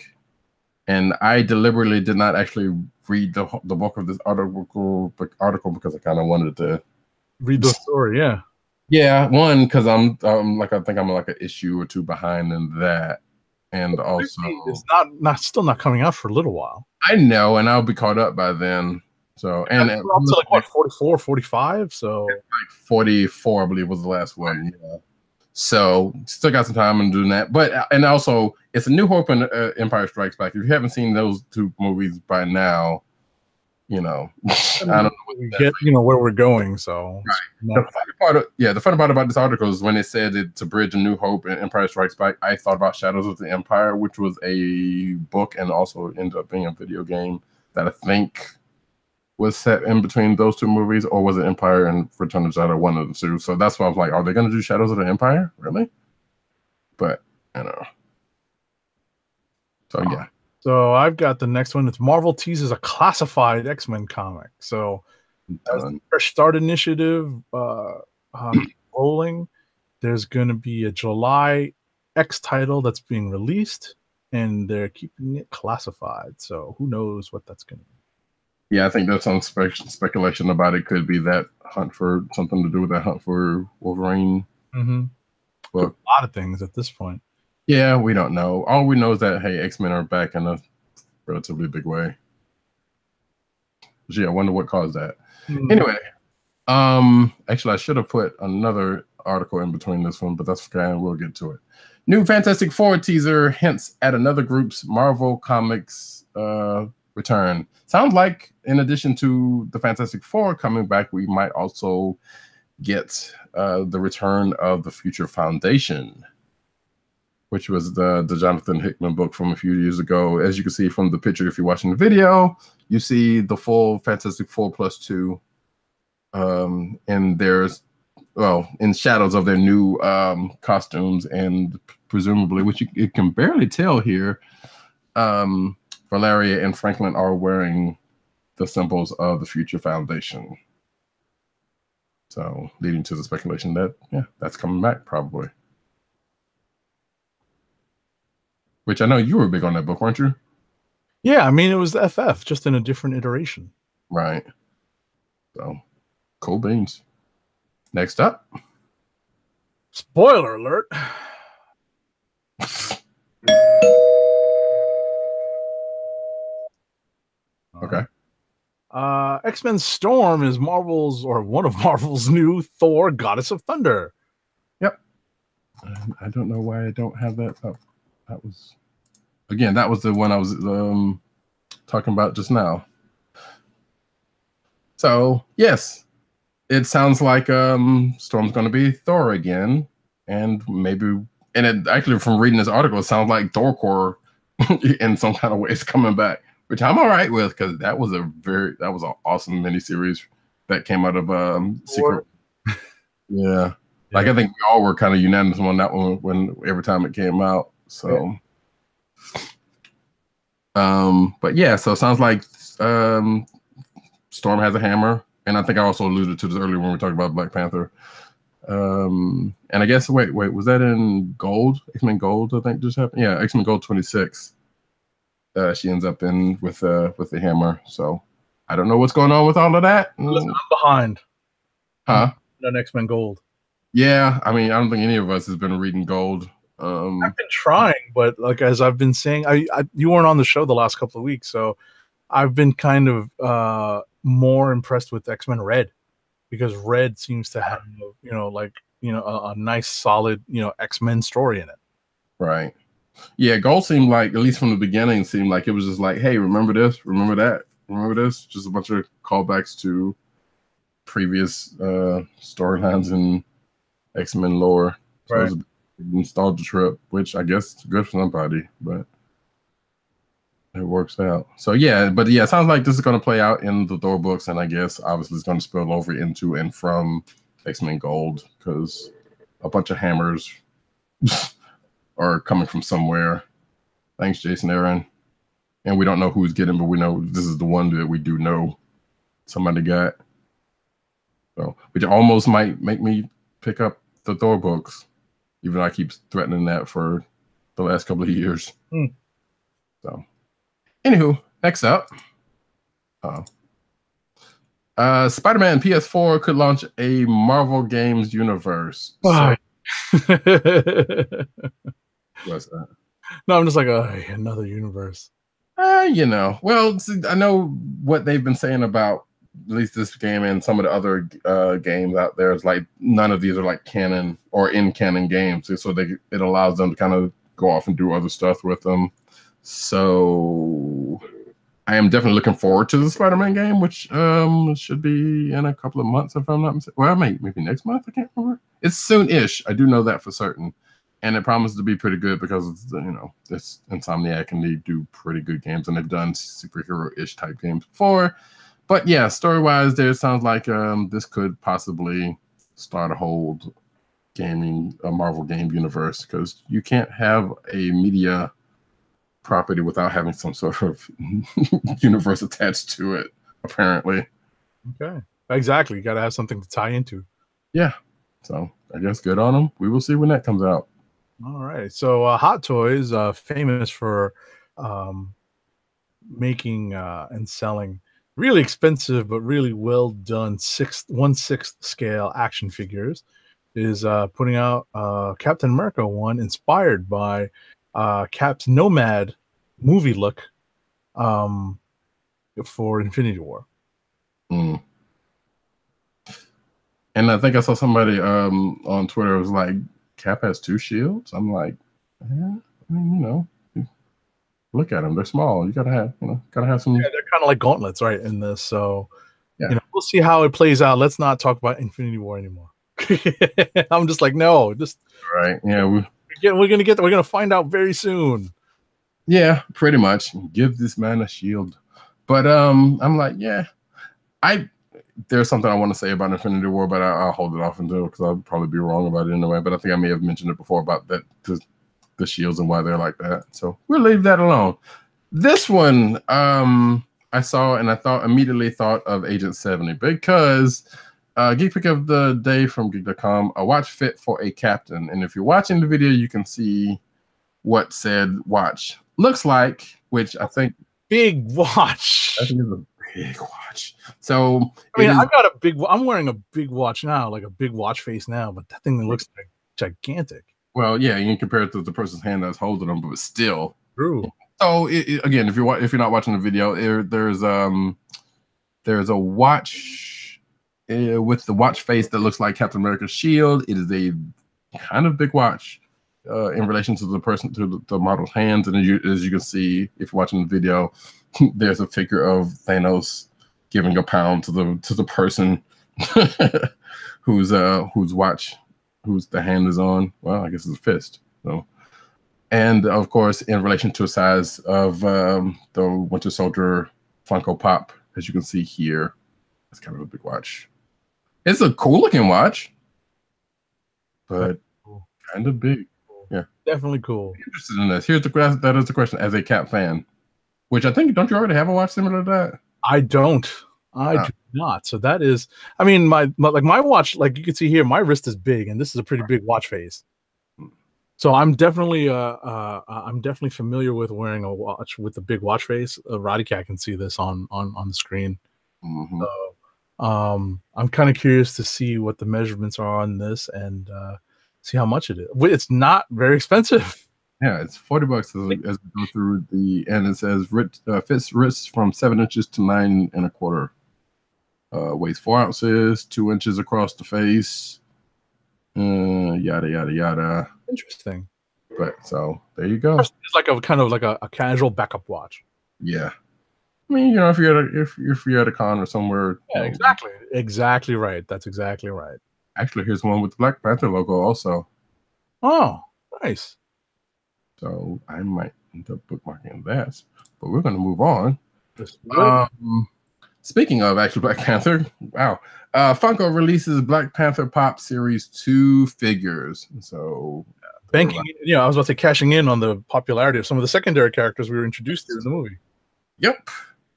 S5: And I deliberately did not actually read the bulk of this article because I kind of wanted to
S4: read the story. Yeah.
S5: Yeah, one, because I think I'm like an issue or two behind in that, and also
S4: it's still not coming out for a little while.
S5: I know, and I'll be caught up by then. So and
S4: up to like what 44, 45. So
S5: like 44, I believe was the last one. Yeah. So still got some time in doing that, but and also it's A New Hope and Empire Strikes Back. If you haven't seen those two movies by now, you know, I don't know what
S4: we get, you know, where we're going. So
S5: right. The funny part about this article is when it said it's a bridge of New Hope and Empire Strikes Back, I thought about Shadows of the Empire, which was a book and also ended up being a video game that I think was set in between those two movies, or was it Empire and Return of the Jedi, one of the two? So that's why I was like, are they going to do Shadows of the Empire? Really? But, I don't know. So, yeah.
S4: So I've got the next one. It's Marvel teases a classified X-Men comic. So as the Fresh Start initiative rolling, there's going to be a July X title that's being released, and they're keeping it classified. So who knows what that's going to be.
S5: Yeah, I think there's some speculation about it. Could be that hunt for something to do with that hunt for Wolverine.
S4: Mm-hmm.
S5: But
S4: a lot of things at this point.
S5: Yeah, we don't know. All we know is that, hey, X-Men are back in a relatively big way. Yeah, I wonder what caused that. Anyway, actually, I should have put another article in between this one, but that's okay. We'll get to it. New Fantastic Four teaser hints at another group's Marvel Comics return. Sounds like in addition to the Fantastic Four coming back, we might also get the return of the Future Foundation, which was the Jonathan Hickman book from a few years ago. As you can see from the picture, if you're watching the video, you see the full Fantastic Four +2. And there's, well, in shadows of their new costumes, and presumably, which you can barely tell here, Valeria and Franklin are wearing the symbols of the Future Foundation. So leading to the speculation that, yeah, that's coming back probably. Which I know you were big on that book, weren't you?
S4: Yeah, I mean, it was the FF, just in a different iteration.
S5: Right. So, cool beans. Next up.
S4: Spoiler alert.
S5: Okay.
S4: X-Men Storm is Marvel's, or one of Marvel's new Thor, Goddess of Thunder.
S5: Yep. I don't know why I don't have that up. That was, again, that was the one I was talking about just now. So, yes, it sounds like Storm's going to be Thor again. And maybe, and it actually, from reading this article, it sounds like Thor Core in some kind of way is coming back, which I'm all right with, because that was an awesome miniseries that came out of Secret. Yeah. Like, I think we all were kind of unanimous on that one when every time it came out. So, but yeah, so it sounds like Storm has a hammer, and I think I also alluded to this earlier when we talked about Black Panther. And I guess wait, was that in Gold? X-Men Gold, I think just happened. Yeah, X-Men Gold 26. She ends up in with the hammer. So I don't know what's going on with all of that.
S4: Listen, I'm behind.
S5: Huh?
S4: On X-Men Gold.
S5: Yeah, I mean, I don't think any of us has been reading Gold.
S4: I've been trying, but like as I've been saying, you weren't on the show the last couple of weeks, so I've been kind of more impressed with X-Men Red, because Red seems to have a nice solid X-Men story in it.
S5: Right. Yeah, Gold seemed like, at least from the beginning, seemed like it was just like, hey, remember this, remember that, remember this, just a bunch of callbacks to previous storylines in X-Men lore. So
S4: right.
S5: It was a nostalgia trip, which I guess is good for somebody, but it works out. So yeah, but yeah, it sounds like this is going to play out in the Thor books, and I guess obviously it's going to spill over into and from X-Men Gold, because a bunch of hammers are coming from somewhere. Thanks, Jason Aaron. And we don't know who's getting, but we know this is the one that we do know somebody got. So, which almost might make me pick up the Thor books, even though I keep threatening that for the last couple of years. So, anywho, next up, Spider-Man PS4 could launch a Marvel Games universe. So, what's that?
S4: No, I'm just like, another universe.
S5: Well, see, I know what they've been saying about at least this game and some of the other games out there. Is like none of these are like canon or in canon games, so it allows them to kind of go off and do other stuff with them. So I am definitely looking forward to the Spider-Man game, which should be in a couple of months, if I'm not mistaken. Well, maybe next month. I can't remember. It's soon-ish. I do know that for certain, and it promises to be pretty good because it's, it's Insomniac and they do pretty good games, and they've done superhero-ish type games before. But yeah, story-wise, there sounds like this could possibly start a whole Marvel game universe, because you can't have a media property without having some sort of universe attached to it, apparently.
S4: Okay, exactly. You got to have something to tie into.
S5: Yeah, so I guess good on them. We will see when that comes out.
S4: All right. So Hot Toys, famous for making and selling really expensive but really well done 1/6 scale action figures, is putting out Captain America one inspired by Cap's Nomad movie look for Infinity War.
S5: Mm. And I think I saw somebody on Twitter was like, Cap has 2 shields. I'm like, yeah, I mean, look at them. They're small. You gotta have some.
S4: Yeah, they're kind of like gauntlets, right? In this, so
S5: yeah,
S4: we'll see how it plays out. Let's not talk about Infinity War anymore. I'm just like, no, just
S5: right. Yeah,
S4: we're gonna find out very soon.
S5: Yeah, pretty much. Give this man a shield. But I'm like, yeah, there's something I want to say about Infinity War, but I'll hold it off until, because I'll probably be wrong about it anyway. But I think I may have mentioned it before about that, the shields and why they're like that. So we'll leave that alone. This one, I saw and I immediately thought of Agent 70, because Geek Pick of the Day from Geek.com, a watch fit for a captain. And if you're watching the video, you can see what said watch looks like, which I think
S4: big watch.
S5: I think is a big watch. So
S4: I mean, I'm wearing a big watch now, like a big watch face now, but that thing looks like gigantic.
S5: Well, yeah, you can compare it to the person's hand that's holding them, but still.
S4: True.
S5: So again, if you're not watching the video, there's a watch with the watch face that looks like Captain America's shield. It is a kind of big watch in relation to the model's hands, and as you can see, if you're watching the video, there's a figure of Thanos giving a pound to the person whose the hand is on. Well, I guess it's a fist. So, and of course, in relation to the size of the Winter Soldier Funko Pop, as you can see here, it's kind of a big watch. It's a cool looking watch, but kind of big. Yeah,
S4: definitely cool.
S5: I'm interested in this. That is the question. As a Cap fan, which I think, don't you already have a watch similar to that?
S4: I don't. I do not. So that is, I mean, my watch, like you can see here, my wrist is big, and this is a pretty big watch face. So I'm definitely familiar with wearing a watch with a big watch face. Roddy Cat can see this on the screen.
S5: Mm-hmm.
S4: So I'm kind of curious to see what the measurements are on this and see how much it is. It's not very expensive.
S5: Yeah, it's $40 as we go through and it says fits wrists from 7 inches to 9 1/4. Weighs 4 ounces, 2 inches across the face. Yada yada yada.
S4: Interesting.
S5: But so there you go.
S4: It's like a kind of like a casual backup watch.
S5: Yeah. I mean, if you're at a con or somewhere.
S4: Yeah, exactly right. That's exactly right.
S5: Actually, here's one with the Black Panther logo also.
S4: Oh, nice.
S5: So I might end up bookmarking that, but we're going to move on. Speaking of actually Black Panther, wow. Funko releases Black Panther Pop Series 2 figures. So
S4: banking, I was about to say cashing in on the popularity of some of the secondary characters we were introduced to in the movie.
S5: Yep.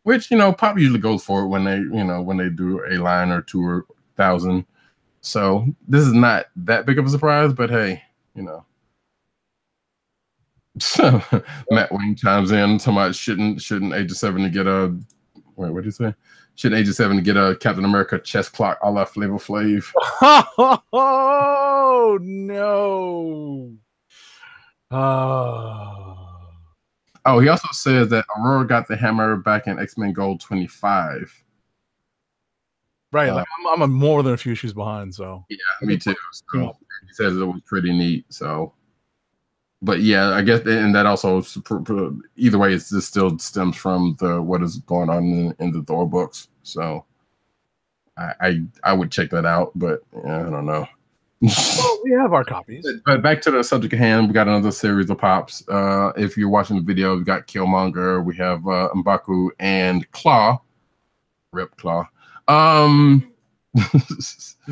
S5: Which, Pop usually goes for it when they do a line or 2 or 1,000. So this is not that big of a surprise, but hey, Matt Wayne chimes in talking about shouldn't Age of 7 to get a what did you say? Shouldn't Age of 7 to get a Captain America chest clock a la Flavor Flav?
S4: Oh no.
S5: Oh, he also says that Aurora got the hammer back in X-Men Gold 25.
S4: Right, like I'm more than a few issues behind, so
S5: yeah, me too. So he says it was pretty neat. So but yeah, I guess, and that also either way, it still stems from what is going on in the Thor books. So I would check that out, but yeah, I don't know.
S4: Well, we have our copies.
S5: But back to the subject at hand, we got another series of pops. If you're watching the video, we got Killmonger, we have M'Baku and Claw. Rip Claw.
S4: Now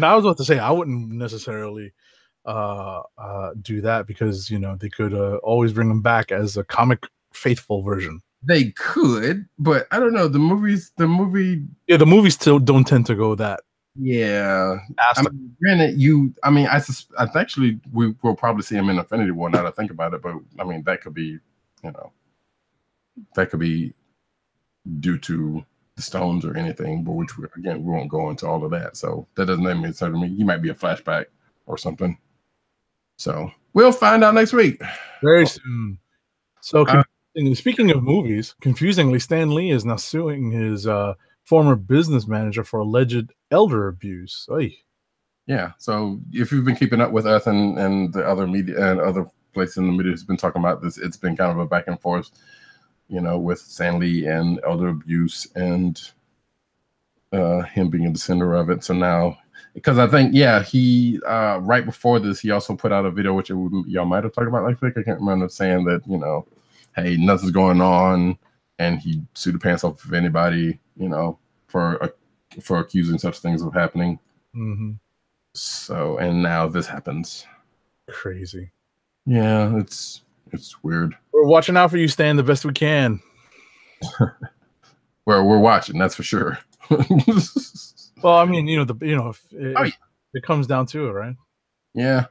S4: I was about to say I wouldn't necessarily do that because they could always bring him back as a comic faithful version.
S5: They could, but I don't know. The movie.
S4: Yeah, the movies still don't tend to go that.
S5: Yeah, granted, I actually we will probably see him in Infinity War. Now that I think about it, but I mean that could be, that could be due to the stones or anything. But which we won't go into all of that. So that doesn't mean to me. He might be a flashback or something. So we'll find out next week.
S4: Very soon. So speaking of movies, confusingly, Stan Lee is now suing his former business manager for alleged elder abuse. Oy.
S5: Yeah. So if you've been keeping up with us and the other media and other places in the media has been talking about this, it's been kind of a back and forth, with Stan Lee and elder abuse and him being at the center of it. So now, because I think, he right before this, he also put out a video, which y'all might have talked about last week. I can't remember, saying that, hey, nothing's going on, and he sued the pants off of anybody, for accusing such things of happening.
S4: Mm-hmm.
S5: So, and now this happens.
S4: Crazy.
S5: Yeah, it's weird.
S4: We're watching out for you, Stan, the best we can.
S5: Well, we're watching, that's for sure.
S4: Well, I mean, if it comes down to it, right?
S5: Yeah,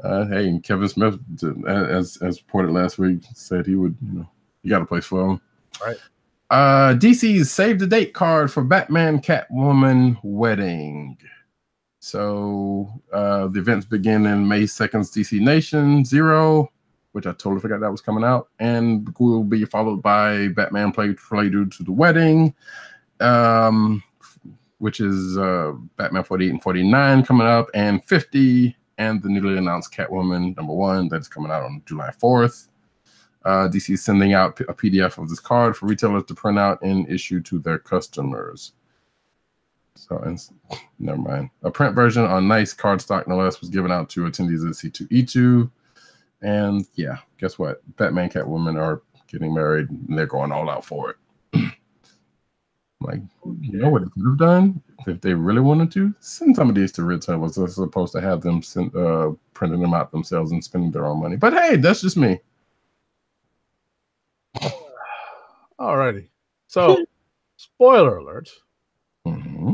S5: hey, Kevin Smith, as reported last week, said he would, you got a place for him.
S4: Right.
S5: DC's save the date card for Batman Catwoman wedding. So the events begin in May 2nd's DC Nation 0, which I totally forgot that was coming out, and will be followed by Batman Prelude to the Wedding, which is Batman 48 and 49 coming up, and 50, and the newly announced Catwoman #1 that's coming out on July 4th. DC is sending out a PDF of this card for retailers to print out and issue to their customers. So, never mind. A print version on nice cardstock, no less, was given out to attendees at C2E2. And yeah, guess what? Batman, Catwoman are getting married, and they're going all out for it. Like, you know what they could have done if they really wanted to? Send some of these to retailers as opposed to have them printing them out themselves and spending their own money. But hey, that's just me.
S4: Alrighty. So, spoiler alert.
S5: Mm-hmm.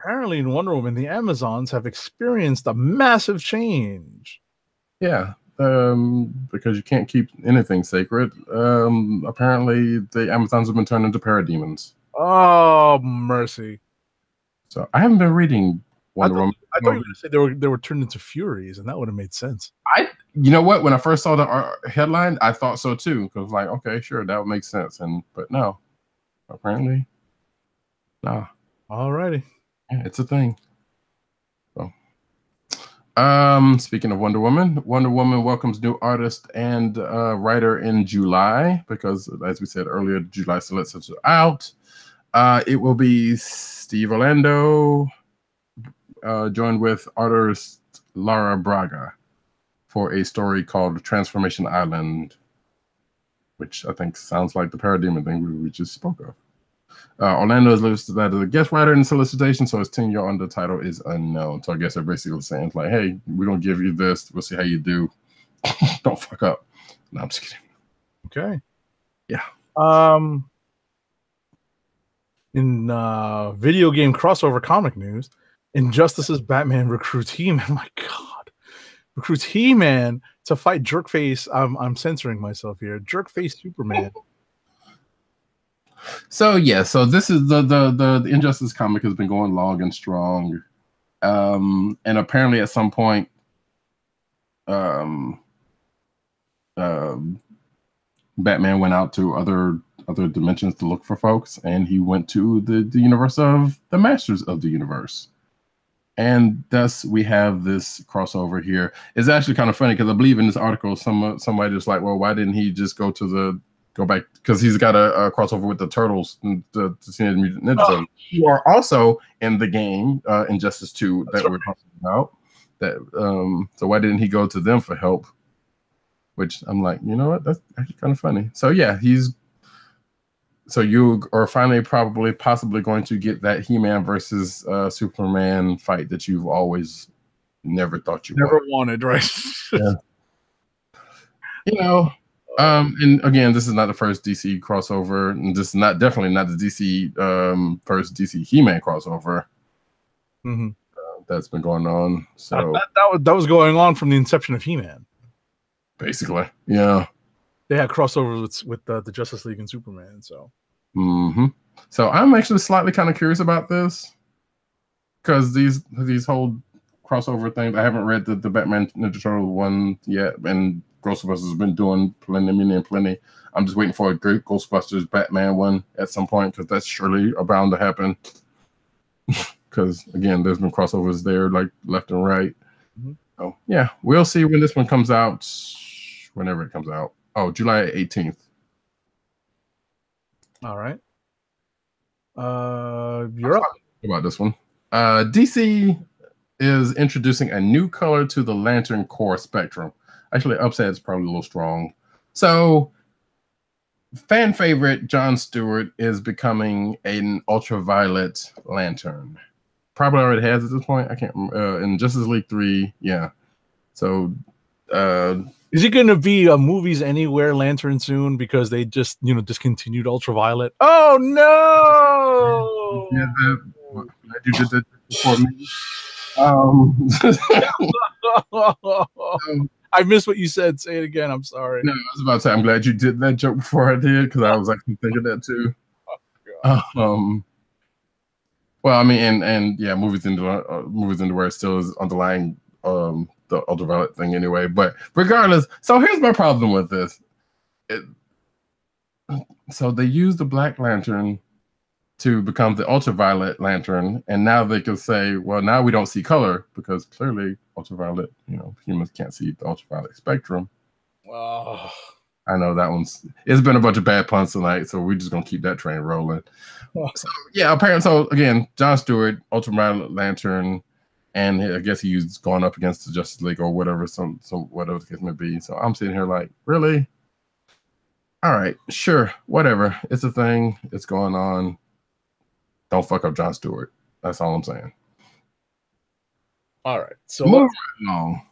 S4: Apparently, in Wonder Woman, the Amazons have experienced a massive change.
S5: Yeah, because you can't keep anything sacred. Apparently, the Amazons have been turned into parademons.
S4: Oh, mercy!
S5: So I haven't been reading Wonder Woman.
S4: I thought you were going to say they were turned into Furies, and that would have made sense.
S5: You know what? When I first saw the headline, I thought so too. Because like, okay, sure, that would make sense. But no, apparently, no.
S4: Alrighty.
S5: Yeah, it's a thing. So, speaking of Wonder Woman welcomes new artist and writer in July because, as we said earlier, July solicits are out. It will be Steve Orlando, joined with artist Lara Braga for a story called Transformation Island, which I think sounds like the Parademon thing we just spoke of. Orlando is listed as a guest writer in the solicitation, so his tenure on the title is unknown. So I guess they're basically saying, like, hey, we're going to give you this. We'll see how you do. Don't fuck up. No, I'm just kidding.
S4: Okay.
S5: Yeah.
S4: In video game crossover comic news, Injustice's Batman recruits He-Man. My God. Recruits He-Man to fight Jerkface. I'm censoring myself here. Jerkface Superman.
S5: So yeah, so this is the Injustice comic has been going long and strong, and apparently at some point, Batman went out to other dimensions to look for folks, and he went to the universe of the Masters of the Universe, And thus we have this crossover here. It's actually kind of funny because I believe in this article, somebody was like, well, why didn't he just go back? Because he's got a crossover with the Turtles, the Teenage Mutant Ninja Turtles, who are also in the game Injustice 2 that we're talking about. So why didn't he go to them for help? Which I'm like, you know what? That's actually kind of funny. So yeah, so you are finally possibly going to get that He-Man versus Superman fight that you've always never thought you
S4: wanted, right?
S5: Yeah. You know, and again, this is not the first DC crossover, and this is definitely not the DC first DC He-Man crossover that's been going on. So
S4: that was going on from the inception of He-Man.
S5: Basically, yeah.
S4: They had crossovers with the Justice League and Superman. So.
S5: So I'm actually slightly kind of curious about this because these whole crossover things. I haven't read the Batman Ninja Turtle one yet, and Ghostbusters has been doing plenty. I'm just waiting for a great Ghostbusters Batman one at some point because that's surely bound to happen. Because again, there's been crossovers there like left and right. So yeah, we'll see when this one comes out. Whenever it comes out. Oh, July 18th.
S4: All right. You're up.
S5: About this one. DC is introducing a new color to the Lantern Core spectrum. Actually, upset is probably a little strong. So, fan favorite John Stewart is becoming an ultraviolet lantern. Probably already has at this point. I can't remember. In Justice League 3, yeah. So,
S4: is it going to be a Movies Anywhere lantern soon because they just discontinued Ultraviolet? Oh no!
S5: Yeah, you did that before me.
S4: I missed what you said. Say it again. I'm sorry.
S5: No, I was about to say I'm glad you did that joke before I did because I was actually thinking that too. Well, I mean, and yeah, Movies Anywhere still is underlying the ultraviolet thing anyway. But regardless, so here's my problem with this. So they used the Black Lantern to become the ultraviolet lantern, and now they can say, well, now we don't see color because clearly ultraviolet, humans can't see the ultraviolet spectrum.
S4: Wow.
S5: I know it's been a bunch of bad puns tonight, so we're just gonna keep that train rolling. So, yeah, apparently, so again, John Stewart, ultraviolet lantern, and I guess he's going up against the Justice League or whatever, whatever the case may be. So I'm sitting here like, really? All right, sure, whatever. It's a thing. It's going on. Don't fuck up John Stewart. That's all I'm saying.
S4: All right. So
S5: moving along.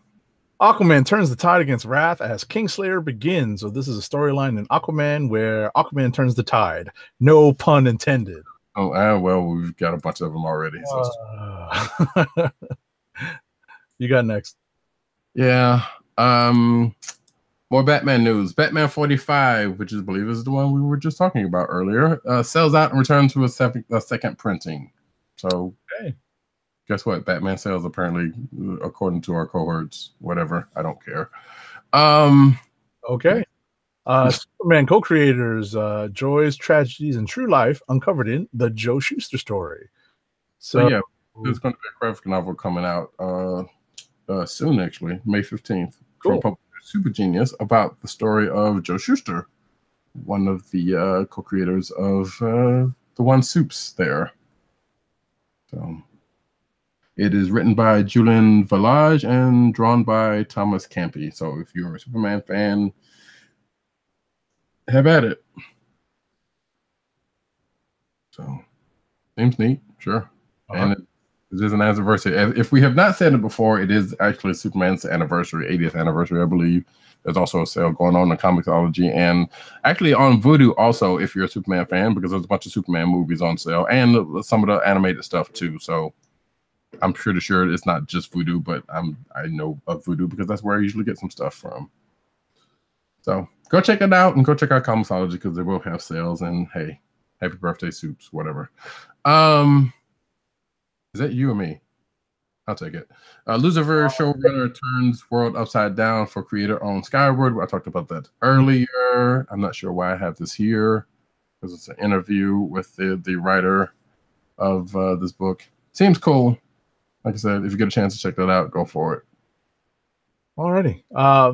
S4: Aquaman turns the tide against Wrath as Kingslayer begins. So this is a storyline in Aquaman where Aquaman turns the tide. No pun intended.
S5: Oh, well, we've got a bunch of them already. So.
S4: You got next.
S5: Yeah. More Batman news. Batman 45, which I believe is the one we were just talking about earlier, sells out and returns to a second printing. So, guess what? Batman sales apparently, according to our cohorts, whatever. I don't care.
S4: Okay. Superman co-creators, Joys, Tragedies, and True Life uncovered in the Joe Shuster story.
S5: So yeah, there's going to be a graphic novel coming out soon, actually, May 15th.
S4: Cool.
S5: From Super Genius about the story of Joe Shuster, one of the co-creators of the One Soups there. So it is written by Julian Village and drawn by Thomas Campy. So if you're a Superman fan, have at it. So seems neat, sure. And it is an anniversary. If we have not said it before, it is actually Superman's anniversary, 80th anniversary, I believe. There's also a sale going on in Comixology and actually on Vudu also, if you're a Superman fan, because there's a bunch of Superman movies on sale and some of the animated stuff too. So I'm pretty sure it's not just Vudu, but I know of Vudu because that's where I usually get some stuff from. So go check it out and go check out Comixology because they will have sales. And hey, happy birthday, Soups, whatever. Is that you or me? I'll take it. Lucifer showrunner turns world upside down for creator-owned Skyward. I talked about that earlier. I'm not sure why I have this here because it's an interview with the writer of this book. Seems cool. like I said, if you get a chance to check that out, go for it.
S4: Alrighty.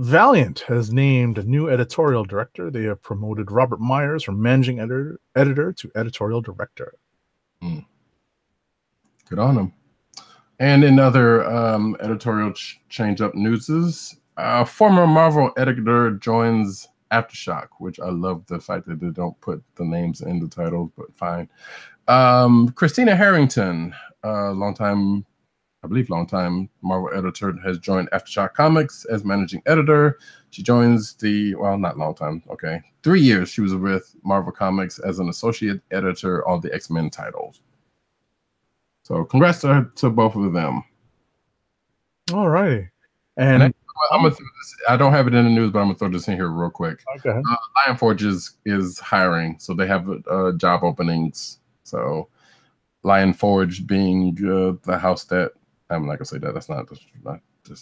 S4: Valiant has named a new editorial director. They have promoted Robert Myers from managing editor to editorial director.
S5: Good on them. And in other editorial change-up newses, former Marvel editor joins Aftershock, which I love the fact that they don't put the names in the titles, but fine. Christina Harrington, longtime Marvel editor, has joined Aftershock Comics as managing editor. She joins not long time, 3 years she was with Marvel Comics as an associate editor on the X-Men titles. So congrats to both of them.
S4: All right. And
S5: I'm gonna throw this, I don't have it in the news, but I'm gonna throw this in here real quick.
S4: Okay.
S5: Lion Forge is hiring, so they have job openings. So Lion Forge being the house that I'm not gonna say that. That's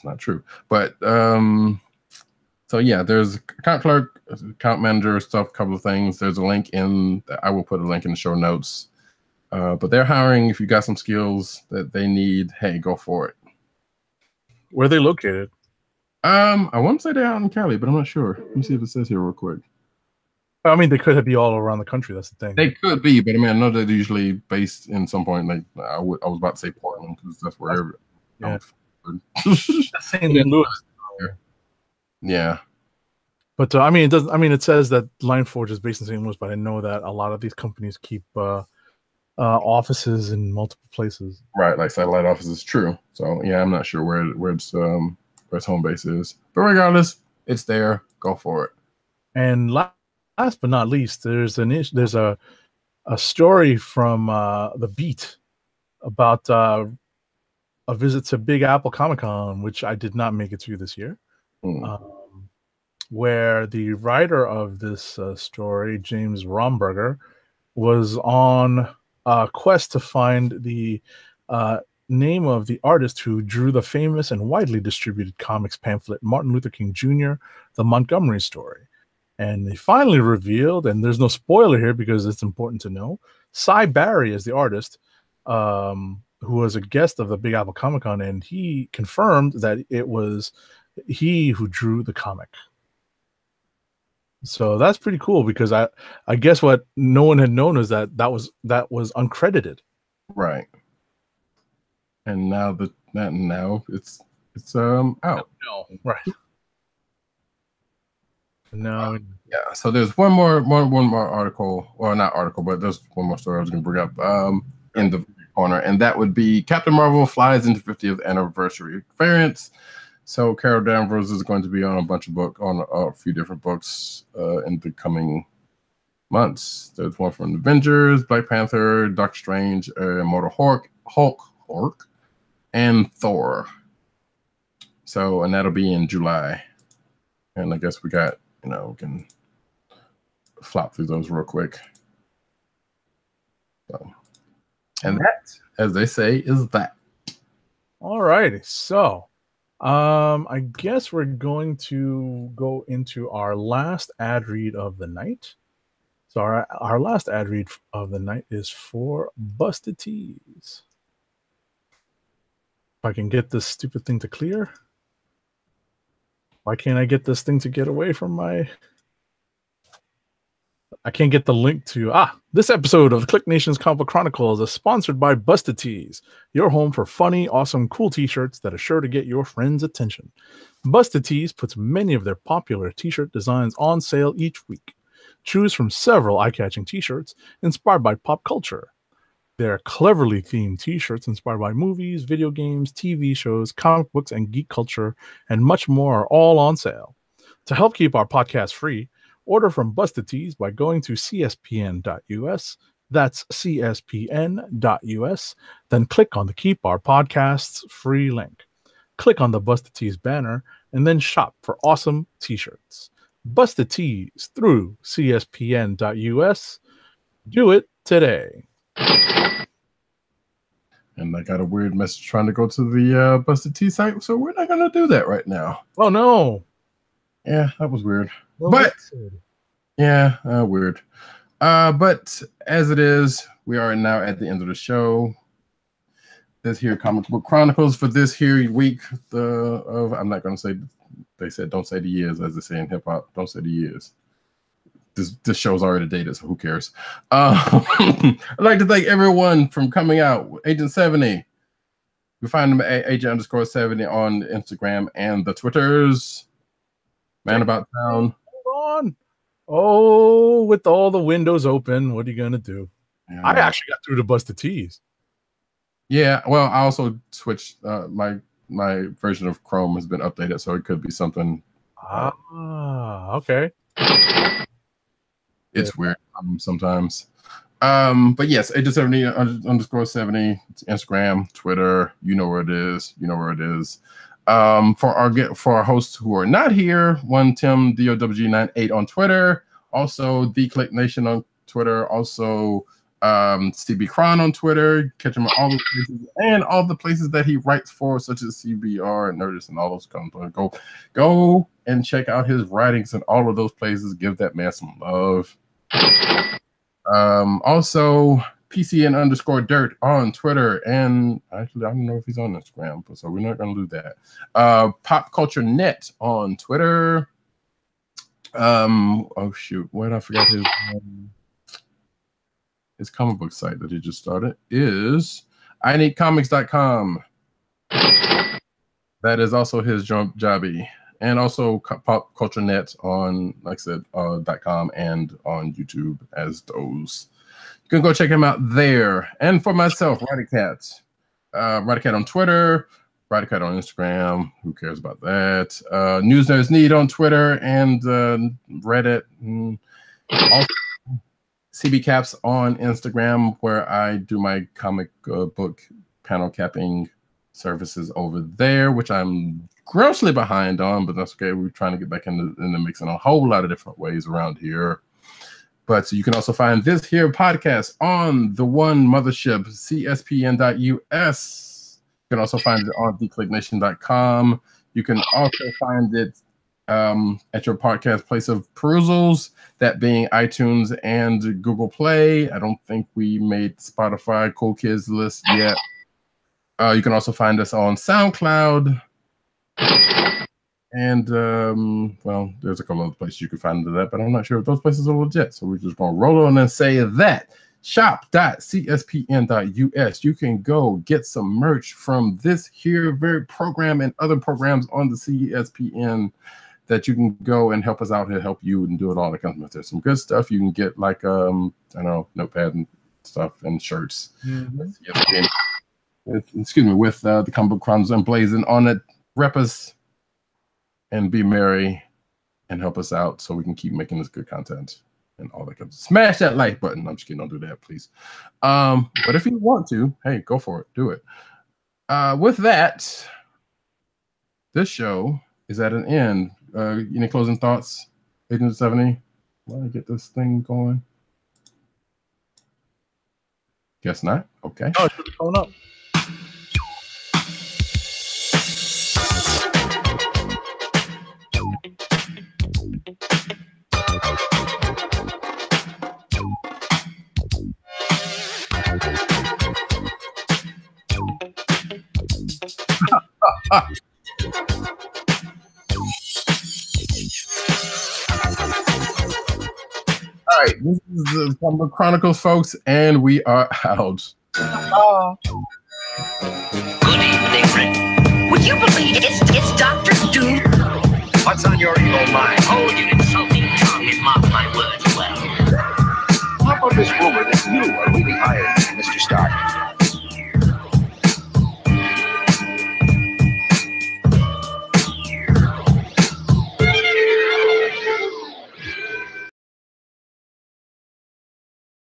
S5: not true. But so yeah, there's account clerk, account manager stuff, a couple of things. There's a link I will put a link in the show notes. But they're hiring. If you got some skills that they need, hey, go for it.
S4: Where are they located?
S5: I want to say they're out in Cali, but I'm not sure. Let me see if it says here real quick.
S4: I mean, they could be all around the country. That's the thing.
S5: They could be, but I mean, I know they're usually based in some point. Like I was about to say Portland because that's where.
S4: Yeah.
S5: St.
S4: Louis.
S5: Yeah.
S4: But I mean, it doesn't. I mean, it says that Lion Forge is based in St. Louis, but I know that a lot of these companies keep offices in multiple places.
S5: Right, like satellite offices. True. So yeah, I'm not sure where its home base is, but regardless, it's there. Go for it.
S4: And last but not least, there's a story from the Beat about a visit to Big Apple Comic-Con, which I did not make it to this year. Where the writer of this story, James Romberger, was on a quest to find the name of the artist who drew the famous and widely distributed comics pamphlet Martin Luther King Jr., The Montgomery Story. And they finally revealed, and there's no spoiler here because it's important to know, Cy Barry is the artist, who was a guest of the Big Apple Comic-Con, and he confirmed that it was he who drew the comic. So that's pretty cool because I guess what no one had known is that was uncredited.
S5: Right. And now it's out.
S4: No, right. No.
S5: Yeah. So there's one more article, or not article, but there's one more story I was going to bring up in the corner, and that would be Captain Marvel flies into 50th anniversary variants. So Carol Danvers is going to be on a few different books in the coming months. There's one from Avengers, Black Panther, Doctor Strange, Immortal Hulk, and Thor. So, and that'll be in July. And I guess we got, we can flop through those real quick. So, and that, as they say, is that.
S4: All righty. So, I guess we're going to go into our last ad read of the night. So our last ad read of the night is for Busted Tees. If I can get this stupid thing to clear. Why can't I get this thing to get away from my... I can't get the link to... This episode of the KLIQ Nation's Comic Chronicles is sponsored by Busted Tees, your home for funny, awesome, cool t-shirts that are sure to get your friends' attention. Busted Tees puts many of their popular t-shirt designs on sale each week. Choose from several eye-catching t-shirts inspired by pop culture. Their cleverly themed t-shirts inspired by movies, video games, TV shows, comic books, and geek culture, and much more are all on sale. To help keep our podcast free, order from Busted Tees by going to cspn.us. That's cspn.us. Then click on the Keep Our Podcasts free link. Click on the Busted Tees banner and then shop for awesome t-shirts. Busted Tees through cspn.us. Do it today.
S5: And I got a weird message trying to go to the Busted Tees site, so we're not going to do that right now.
S4: Oh, no.
S5: Yeah, that was weird.
S4: Well,
S5: but yeah, weird. But as it is, we are now at the end of the show. this here Comic Book Chronicles for this here week. I'm not going to say. They said don't say the years, as they say in hip hop. Don't say the years. This show's already dated, so who cares? I'd like to thank everyone from coming out. Agent 70. You find them at agent_70 on Instagram and the Twitters. Man About Town.
S4: Hold on. Oh, with all the windows open, what are you gonna do? Yeah. I actually got through to Busted Tees.
S5: Yeah, well, I also switched. My version of Chrome has been updated, so it could be something.
S4: Okay.
S5: It's weird sometimes. But yes, agent70_70. It's Instagram, Twitter. You know where it is. For our hosts who are not here, one Tim DOWG98 on Twitter, also the KLIQ Nation on Twitter, also CB Cron on Twitter. Catch him at all the places and all the places that he writes for, such as CBR and Nerdist and all those companies. Go and check out his writings in all of those places. Give that man some love. Also PCN_dirt on Twitter, and actually I don't know if he's on Instagram, so we're not gonna do that. Pop Culture Net on Twitter. Oh shoot, what I forgot his comic book site that he just started is ineedcomics.com. That is also his jobby. And also Pop Culture Net on, like I said, .com and on YouTube as those. You can go check him out there. And for myself, Ridercat. Ridercat on Twitter, Ridercat on Instagram. Who cares about that? News Nerds Need on Twitter and Reddit. Also, CB Caps on Instagram, where I do my comic book panel capping services over there, which I'm grossly behind on, but that's okay. We're trying to get back in the mix in a whole lot of different ways around here. But you can also find this here podcast on the one mothership, CSPN.us. You can also find it on thekliqnation.com. You can also find it at your podcast place of perusals, that being iTunes and Google Play. I don't think we made Spotify Cool Kids list yet. You can also find us on SoundCloud. And, well, there's a couple other places you can find that, but I'm not sure if those places are legit. So we're just going to roll on and say that. Shop.cspn.us. You can go get some merch from this here very program and other programs on the CSPN that you can go and help us out and help you and do it all that kind of stuff. There's some good stuff. You can get like, I don't know, notepad and stuff and shirts. Mm-hmm. With the Comic Book Chronicles emblazoned on it. Rep us and be merry and help us out so we can keep making this good content and all that kind of stuff. Smash that like button. I'm just kidding, don't do that, please. But if you want to, hey, go for it. Do it. With that, this show is at an end. Any closing thoughts, Agent 70? Let me get this thing going. Guess not. Okay.
S4: Oh, it's going up.
S5: All right, this is the Comic Book Chronicles, folks, and we are out.
S1: Good evening, Rick. Would you believe it's Dr. Doom?
S2: What's on your evil mind?
S1: Hold your insulting tongue and mark my words well.
S2: How about this rumor that you are really hired Mr. Stark?